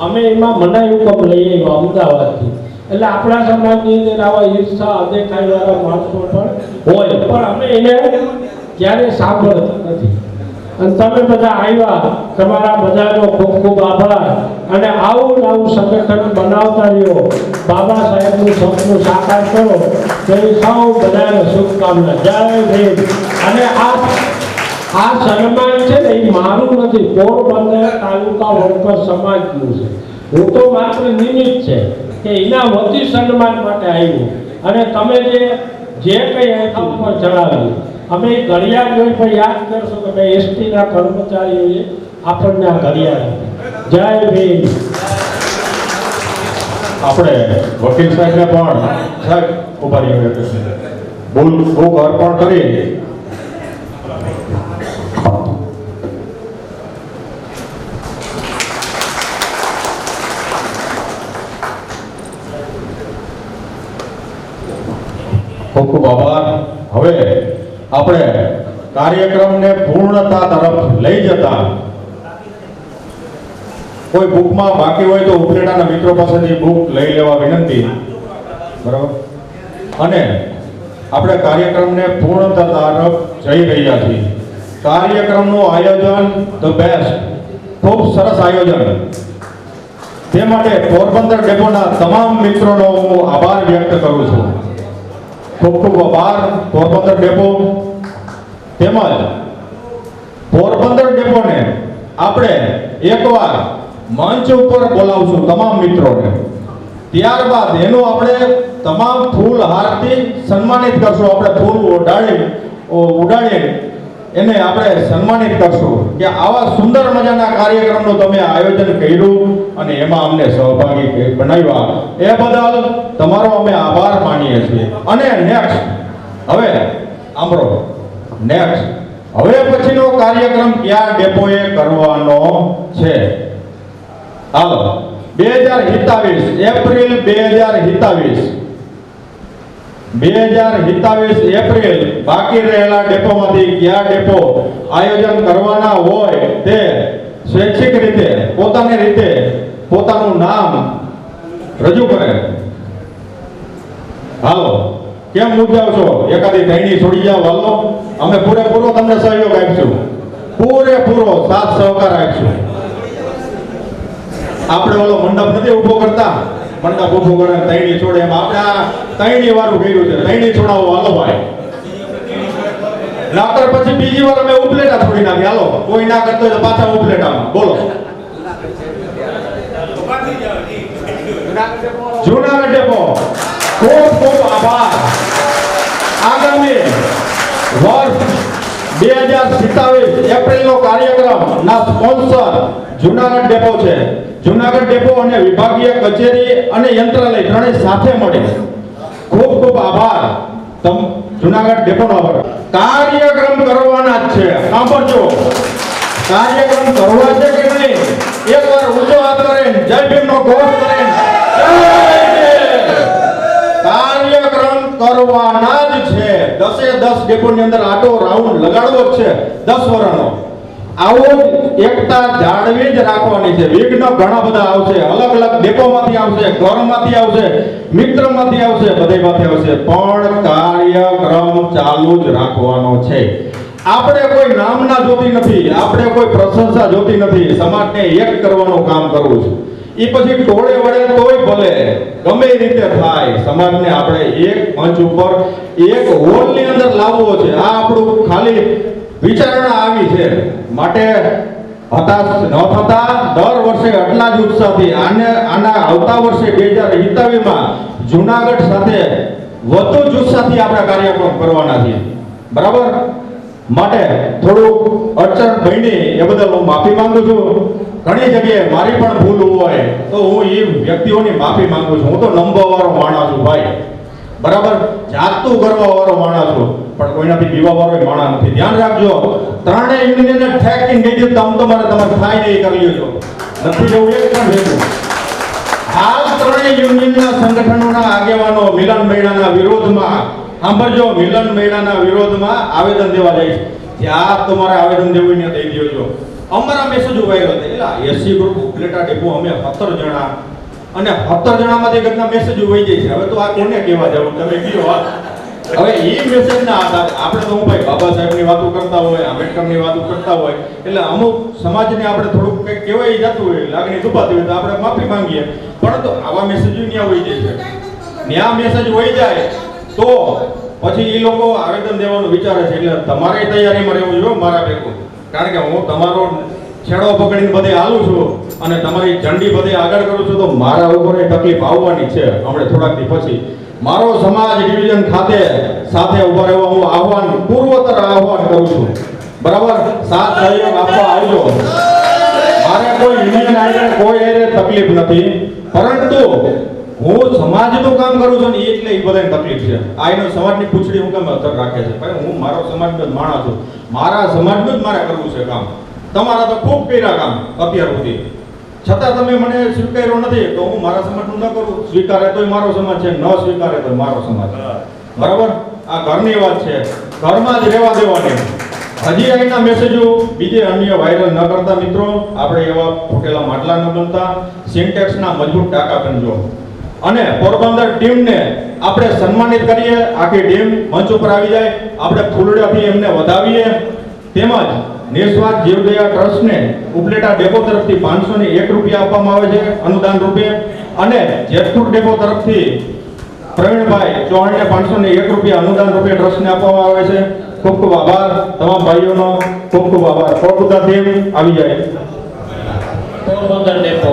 અમે એમાં મનાઈ હુકમ લઈએ અમદાવાદથી. એટલે આપણા સમાજની અંદર આવા ઈર્ષા અદેખાઈવાળા માણસો પણ હોય, પણ અમે એને ક્યારે સાંભળતા નથી. અને તમે બધા આવ્યા, તમારા બધાનો ખૂબ ખૂબ આભાર. અને આવું સંગઠન બનાવતા રહ્યો, બાબા સાહેબનું સપનું સાકાર કરો. તો એ સૌ બધાને શુભકામના. જય ભીમ. અને આ સન્માન છે ને એ મારું નથી, પોરબંદર તાલુકા વર્કર સમાજનું છે. હું તો માત્ર નિમિત્ત છે કે એના વતી સન્માન માટે આવ્યું. અને તમે જે કંઈ આપ્યું ઉપર ચડાવ્યું. અમે ઘડિયાળ જોઈ પણ યાદ કરશો કે ભાઈ એસટીના કર્મચારીઓએ આપણને આ ઘડિયાળ આપી. જય ભીમ. આપણે વકીલ સાહેબને પણ સાહેબ ઉભા રહ્યો બુક અર્પણ કરી ખૂબ ખૂબ આભાર. હવે આપણે કાર્યક્રમને પૂર્ણતા તરફ લઈ જતા કોઈ બુકમાં બાકી હોય તો ઉપલેટાના મિત્રો પાસેથી બુક લઈ લેવા વિનંતી. બરાબર. અને આપણે કાર્યક્રમને પૂર્ણતા તરફ જઈ રહ્યા છીએ. કાર્યક્રમનું આયોજન ધ બેસ્ટ, ખૂબ સરસ આયોજન. તે માટે પોરબંદર ડેપોના તમામ મિત્રોનો હું આભાર વ્યક્ત કરું છું. ખૂબ ખૂબ આભાર પોરબંદર ડેપો. તેમજ પોરબંદર ડેપોને આપણે એકવાર મંચ ઉપર બોલાવશું તમામ મિત્રોને. ત્યારબાદ એનું આપણે તમામ ફૂલ હારથી સન્માનિત કરશું. આપણે ફૂલ ઉડાડીને એને આપણે સન્માનિત કરશું કે આવા સુંદર મજાના કાર્યક્રમનું તમે આયોજન કર્યું અને એમાં અમને સહભાગી બનાવ્યા એ બદલ તમારો અમે આભાર માનીએ છીએ. અને નેક્સ્ટ હવે આંબરો નેક્સ્ટ હવે પછીનો કાર્યક્રમ કયા ડેપોએ કરવાનો છે? હાલો 2027 એપ્રિલ 2027 એપ્રિલ બાકી રહેલા ડેપોમાંથી કયા ડેપો આયોજન કરવાના હોય તે સ્વૈચ્છિક રીતે પોતાની રીતે પોતાનું નામ રજૂ કરે. હાલો કેમ મૂંઝાવ છો? એકાદી તૈણી છોડી જાવ. હાલો અમે પૂરેપૂરો તમને સહયોગ આપીશું, પૂરેપૂરો સાથ સહકાર આપીશું. આપણે ઓલો મંડપ નથી ઉભો કરતા, મંડપ ઉભો કરે તૈણી છોડે, એમ આપણે આ તૈણી વાળું કર્યું છે. તૈણી છોડાવો હાલો ભાઈ. નકર પછી બીજી વાર અમે ઉપલેટા છોડી નાખી. હાલો કોઈ ના કરતો હોય તો પાછા ઉપલેટામાં બોલો. જૂનાગઢ ડેપો ખૂબ ખૂબ આભાર. આગામી વર્ષ 2027 એપ્રિલનો કાર્યક્રમ ના સ્પોન્સર જૂનાગઢ ડેપો છે. જૂનાગઢ ડેપો અને વિભાગીય કચેરી અને યંત્રાલય ત્રણેય સાથે મળી. ખૂબ ખૂબ આભાર જૂનાગઢ ડેપોનો આભાર. કાર્યક્રમ કરવાના જ છે. સાંભળજો, કાર્યક્રમ કરવા છે કે નહીં એકવાર ઊંચો હાથ કરીને જય ભીમનો ઘોષ કરીને કાર્યક્રમ કરવાના જ છે. 10 ડેપોની અંદર આટો રાઉન્ડ લગાડવો જ છે 10 વર્ષનો. આવો એકતા જાળવી જ રાખવાની છે. વિઘ્ન ઘણા બધા આવશે, અલગ અલગ ડેપોમાંથી આવશે, ઘરમાંથી આવશે, મિત્રમાંથી આવશે, બધેમાંથી આવશે, પણ કાર્યક્રમ ચાલુ જ રાખવાનો છે. આપણે કોઈ નામના જોતી નથી, આપણે કોઈ પ્રશંસા જોતી નથી. સમાજને એક કરવાનું કામ કરવું છે. એ પછી ટોળે વડે તોય ભલે ગમે રીતે થાય, સમાજને આપણે એક મંચ ઉપર એક હોલની અંદર લાવવો છે. આ આપણું ખાલી વિચારણા આવી છે. માટે હતાશ ન થતા દર વર્ષે આટલા જ ઉત્સાહથી આના આવતા વર્ષે 2027માં જૂનાગઢ સાથે વધુ જ ઉત્સાહથી આપણે કાર્યક્રમ કરવાના છીએ. બરાબર. માટે થોડું અડચણ બની એ બદલ હું માફી માંગુ છું. ઘણી જગ્યાએ મારી પણ ભૂલ હોય તો હું એ વ્યક્તિઓની માફી માંગુ છું. હું તો નંબરવાળો માણસ છું ભાઈ. બરાબર. જાતું કરવા વાળો માણસ છું, પણ કોઈનાથી બીવા વાળો માણસ નથી. ધ્યાન રાખજો. ત્રણેય યુનિયનને ઠેકીને કહી દીધું તમારે થાય ને એ કરી લેજો. નથી જવું એક પણ ભેગું. હાલ ત્રણેય યુનિયનના સંગઠનોના આગેવાનો મિલન મેળાના વિરોધમાં સાંભળજો, મિલન મેળાના વિરોધમાં આવેદન દેવા જાય છે. ત્યાં તમારે આવેદન દેવું ને દઈ દેજો. અમારા મેસેજ વાયરલ થયેલા એસસી ગ્રુપ ઉપલેટા ડેપો અમે 17 જણા અને 17 જણામાંથી કેટલા મેસેજ વહી જાય છે. હવે તો આ કોને કહેવા જવું તમે કયો? હવે એ મેસેજના આધારે આપણે તો હું ભાઈ બાબા સાહેબની વાતો કરતા હોય, આંબેડકરની વાતો કરતા હોય, એટલે અમુક સમાજને આપણે થોડુંક કંઈક કહેવાય જતું હોય, લાગણી દુભાતી હોય તો આપણે માફી માંગીએ. પરંતુ આવા મેસેજ ન્યા વહી જાય છે. ન્યા મેસેજ વહી જાય તો પછી એ લોકો આવેદન દેવાનું વિચારે છે. એટલે તમારે તૈયારીમાં રહેવું જોઈએ મારા ભેગું. કારણ કે હું તમારો છેડો પકડીને બધે હાલું છું અને તમારી ઝંડી બધે આગળ કરું છું, તો મારા ઉપર તકલીફ આવવાની છે. હમણાં થોડાક દી પછી મારો સમાજ ડિવિઝન ખાતે સાથે ઉભા રહેવા હું આહવાન પૂર્વોત્તર આહવાન કરું છું. બરાબર. સાથ સહયોગ આપવા આવજો. મારે કોઈ યુનિયન આઈને કોઈ તકલીફ નથી, પરંતુ હું સમાજનું કામ કરું છું ને એટલે એ બધાને તકલીફ છે. આ એનો સમાજની પૂંછડી હું કેમ અસર રાખે છે? ભાઈ હું મારો સમાજનો જ માણસ છું. મારા સમાજનું જ મારે કરવું છે કામ. તમારા તો ખૂબ કર્યા કામ અત્યાર સુધી, છતાં તમે મને સ્વીકાર્યો નથી તો હું મારા સમાજનું ન કરું. સ્વીકારે તોય મારો સમાજ છે, ન સ્વીકારે તો મારો સમાજ. બરાબર, આ ઘરની વાત છે, ઘરમાં જ રહેવા દેવાની. હજી અહીંના મેસેજો બીજે અન્ય વાયરલ ન કરતા મિત્રો, આપણે એવા ફૂટેલા માટલા ન બનતા, સિન્ટેક્સના મજબૂત ટાંકા બનજો. અને પોરબંદર ટીમને આપણે સન્માનિત કરીએ, આખી ટીમ મંચ ઉપર આવી જાય, આપણે ફૂલડાથી એમને વધાવીએ. તેમજ નિસ્વાર્થ જીવદયા ટ્રસ્ટને ઉપલેટા ડેપો તરફથી 501 રૂપિયા આપવામાં આવે છે અનુદાન રૂપે, અને જેતપુર ડેપો તરફથી પ્રવીણભાઈ ચૌહાણને 501 રૂપિયા અનુદાન રૂપે ટ્રસ્ટને આપવામાં આવે છે. ખૂબ ખૂબ આભાર તમામ ભાઈઓનો, ખૂબ ખૂબ આભાર. પોરબંદર ટીમ આવી જાય. પોરબંદર ડેપો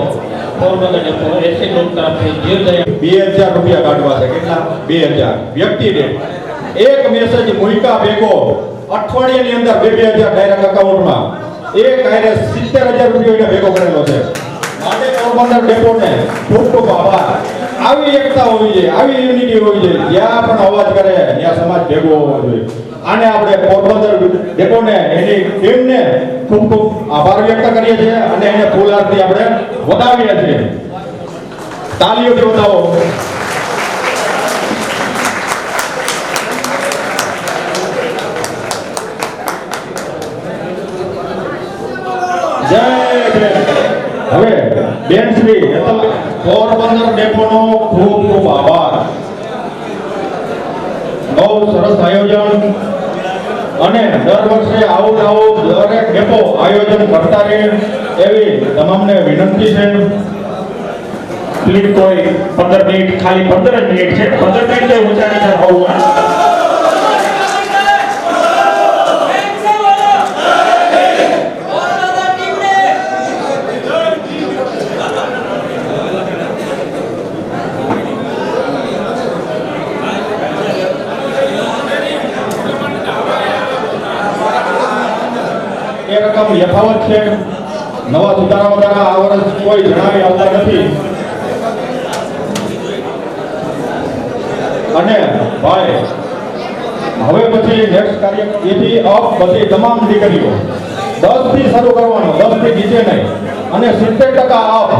એસી ગ્રુપ તરફથી જીવદયા 2000 રૂપિયા કાઢવા છે. કેટલા? 2000 વ્યક્તિ દીઠ. એક મેસેજ મુલકા ભેગો અઠવાડિયાની અંદર 2000 ડાયરેક્ટ અકાઉન્ટમાં, એક આયરે 70000 રૂપિયા ભેગો કરેલો છે. માટે પોરબંદર ડેપોને ખૂબ ખૂબ આભાર. આવી એકતા હોવી જોઈએ, આવી યુનિટી હોવી જોઈએ, જ્યાં પણ અવાજ કરે ત્યાં સમાજ ભેગો હોવો જોઈએ. આને આપણે પોરબંદર ડેપોને, એની ટીમને ખૂબ ખૂબ આભાર વ્યક્ત કરીએ છીએ અને એને ફૂલહારથી આપણે વધાવીએ છીએ. તાલીઓથી વધાવો. જય બેન. હવે બેન શ્રી પોરબંદર ડેપોનો ખૂબ ખૂબ આભાર. બહુ સરસ આયોજન, અને દર વર્ષે આવું દરેક ડેપો આયોજન કરતા રહે એવી તમામને વિનંતી છે. પ્લીઝ કોઈ 15 મિનિટ, ખાલી 15 મિનિટ છે, 15 મિનિટ ઊંચા નીચે હોવું. એ રકમ યથાવત છે. નવા સુધારા વધારા આ વર્ષ કોઈ જણાવી આવતા નથી. અને ભાઈ હવે પછી નેક્સ્ટ કાર્ય એથી અપ બધી તમામ દીકરીઓ 10 થી શરૂ કરવાનો, 10 થી નીચે નહીં, અને 70% અપ.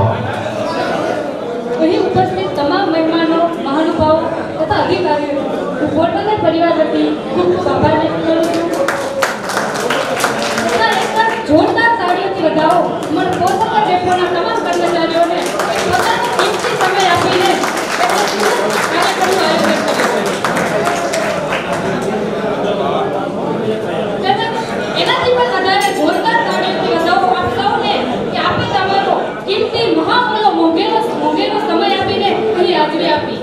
અહીં ઉપસ્થિત તમામ મહેમાનો, મહાનુભાવો તથા અધિકારીઓ, હું પોરબંદર પરિવાર વતી ખૂબ ખૂબ આભાર વ્યક્ત કરું છું. જોરદાર તાળીઓથી વધાવો અમારા પોરબંદર ડેપોના તમામ કર્મચારીઓને પોતાનો કિંમતી સમય આપીને કાર્યક્રમનું આયોજન કર્યું. એનાથી પણ વધારે જોરદાર તાળીઓથી વધાવો આપ સૌને કે આપે તમારો કિંમતી મહામૂલ્ય મોંઘેરો સમય આપીને અહીં હાજરી આપી.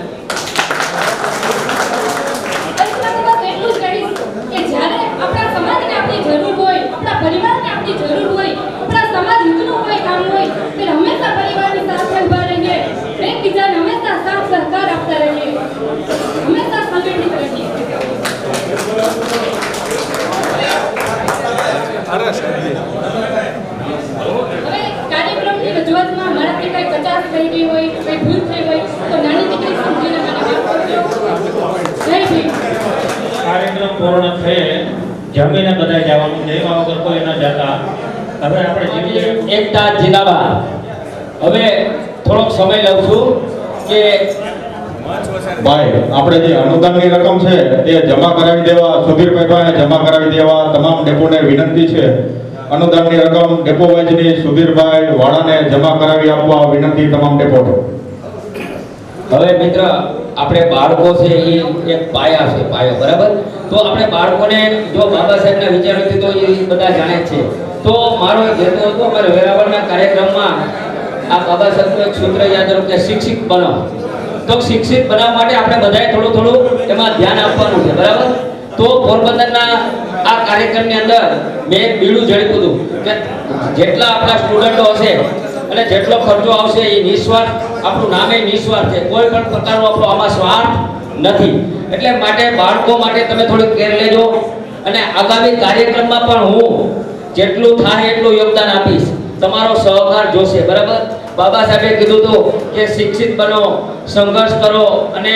એટલું જ કહીશ કે જ્યારે આપણા સમાજને આપણી જરૂર હોય, આપણા પરિવારને આપણી જરૂર હોય, આપણા સમાજ હિતનું કોઈ કામ હોય, ત્યારે હંમેશા પરિવારની સાથે ઊભા રહીએ, એકબીજાને હંમેશા સાથ સહકાર આપતા રહીએ, હંમેશા સંગઠિત રહીએ. હવે કાર્યક્રમની રજૂઆતમાં મારાથી કંઈ કચાશ થઈ ગઈ હોય, કંઈ ભૂલ થઈ હોય તો નાની દીકરી સમજીને મને માફ કરજો. જય ભીમ. કાર્યક્રમ પૂર્ણ થયે જમીને બધા જવાનું, જમ્યા વગર કોઈ ન જતા. હવે આપણે જમીએ. એકતા જિંદાબાદ. હવે થોડોક સમય લઉં છું કે ભાઈ આપણે જે અનુદાનની રકમ છે તે જમા કરાવી દેવા, સુધીરભાઈ પાસે જમા કરાવી દેવા. તમામ ડેપોને વિનંતી છે, અનુદાનની રકમ ડેપો વાઇઝની સુધીરભાઈ વાળાને જમા કરાવી આપવા વિનંતી તમામ ડેપોને. હવે મિત્ર, આપણે બાળકો છે એ એક પાયા છે, પાયો, બરાબર? તો આપણે બાળકોને જો બાબા સાહેબના વિચારોથી તો એ બધા જાણે જ છે. તો મારો એક હેતુ હતો, અમારે વેરાવળના કાર્યક્રમમાં આ બાબા સાહેબનું એક સૂત્ર યાદ રાખો કે શિક્ષિત બનો. તો શિક્ષિત બનાવવા માટે આપણે બધાએ થોડું થોડું એમાં ધ્યાન આપવાનું છે, બરાબર? તો પોરબંદરના આ કાર્યક્રમની અંદર મેં એક બીડું ઝડપ્યું હતું કે જેટલા આપણા સ્ટુડન્ટો હશે અને જેટલો ખર્ચો આવશે એ નિસ્વાર્થ, આપણું નામે નિસ્વાર્થ છે, કોઈ પણ પ્રકારનો આપણો આમાં સ્વાર્થ નથી. એટલે માટે બાળકો માટે તમે થોડીક કેર લેજો, અને આગામી કાર્યક્રમમાં પણ હું જેટલું થાય એટલું યોગદાન આપીશ. તમારો સહકાર જોશે, બરાબર? બાબા સાહેબે કીધું હતું કે શિક્ષિત બનો, સંઘર્ષ કરો અને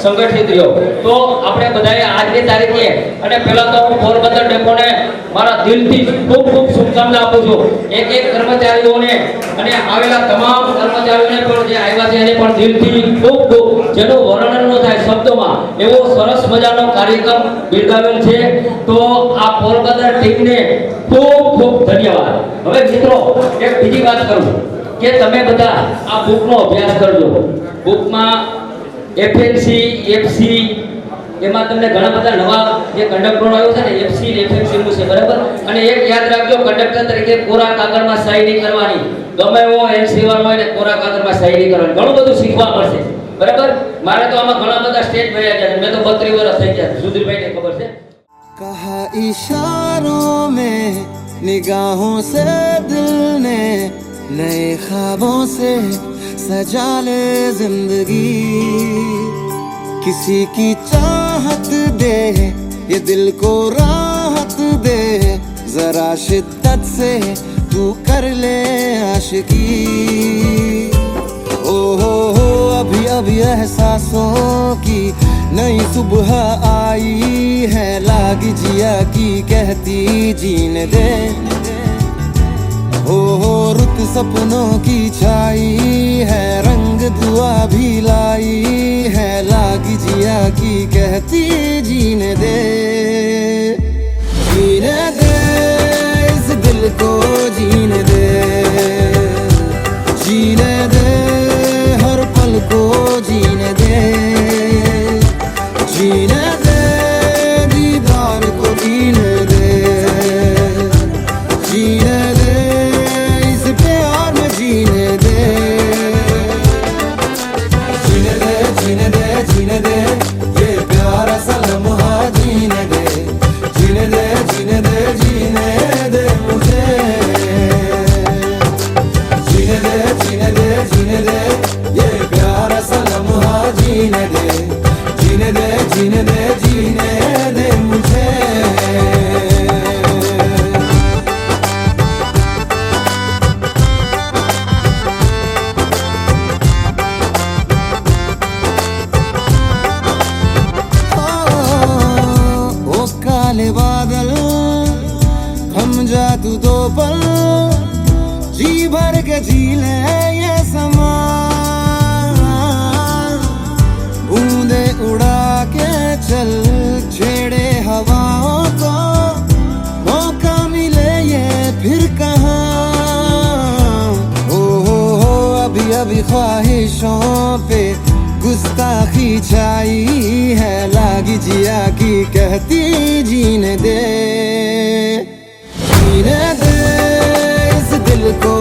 સંગઠિત રહ્યો. તો આપણે બધાએ આજની તારીખે અને પહેલા તો હું પોરબંદર ડેપોને મારા દિલથી ખૂબ ખૂબ શુભકામના આપું છું. એક કર્મચારીઓને અને આવેલા તમામ કર્મચારીઓને પણ જે આવ્યા છે એને પણ દિલથી ખૂબ ખૂબ, જેનું વર્ણન ન થાય શબ્દોમાં, એવો સરસ મજાનો કાર્યક્રમ બિરદાવેલ છે. તો આ પોરબંદર ટીમને ખૂબ ખૂબ ધન્યવાદ. હવે મિત્રો એક બીજી વાત કરું કે તમે બધા આ બુકનો અભ્યાસ કરજો. બુકમાં એફએનસી, એફસી, એમાં તમને ઘણા બધા નવા જે કંડક્ટરો આવ્યો છે ને, એફસી ને એફએનસી નું છે, બરાબર. અને એક યાદ રાખજો, કંડક્ટર તરીકે કોરા કાગળમાં સહી નહીં કરવાની. ગમે એવો એનસીવાળો હોય ને કોરા કાગળમાં સહી નહીં કરવાની. ઘણું બધું શીખવા મળશે, બરાબર. મારે તો આમાં ઘણા બધા સ્ટેજ ભર્યા છે. મેં તો 32 વર્ષ થઈ ગયા. સુધીરભાઈને ખબર છે. कहा इशारों में निगाहों से दिल ने नए ख्वाबों से सजा ले जिंदगी. किसी की चाहत दे ये दिल को राहत दे, जरा शिद्दत से तू कर ले आशिकी. हो अभी अभी एहसासों की नई सुबह आई है, लाग जिया की कहती जीने दे. हो रुत सपनों की छाई है, रंग दुआ भी लाई है, लाग जिया की कहती जीने दे. जीने दे इस दिल को, जीने दे, जीने दे हर पल को, जीने दे, जीने दे दीदार को, जीने दे, जीने दे इस प्यार में, जीने दे, जीने दे, जीने दे, जीने दे ये प्यारा सा लम्हा, जीने दे, जीने दे, जीने दे, जीने दे मुझे, जीने दे, जीने दे, जीने दे ये प्यारा सा लम्हा, जीने दे, जीने दे, जीने दे, जीने दे मुझे. ओ काले बादल हम जा तू दो पल, जी भर के जी ले ये समा. बूंदे उड़ा के चल छेड़े हवाओं को, मौका मिले ये फिर कहाँ. हो अभी अभी ख्वाहिशों पे गुस्ताखी छाई है, लागी जिया की कहती जीने दे. जीने दे इस दिल को,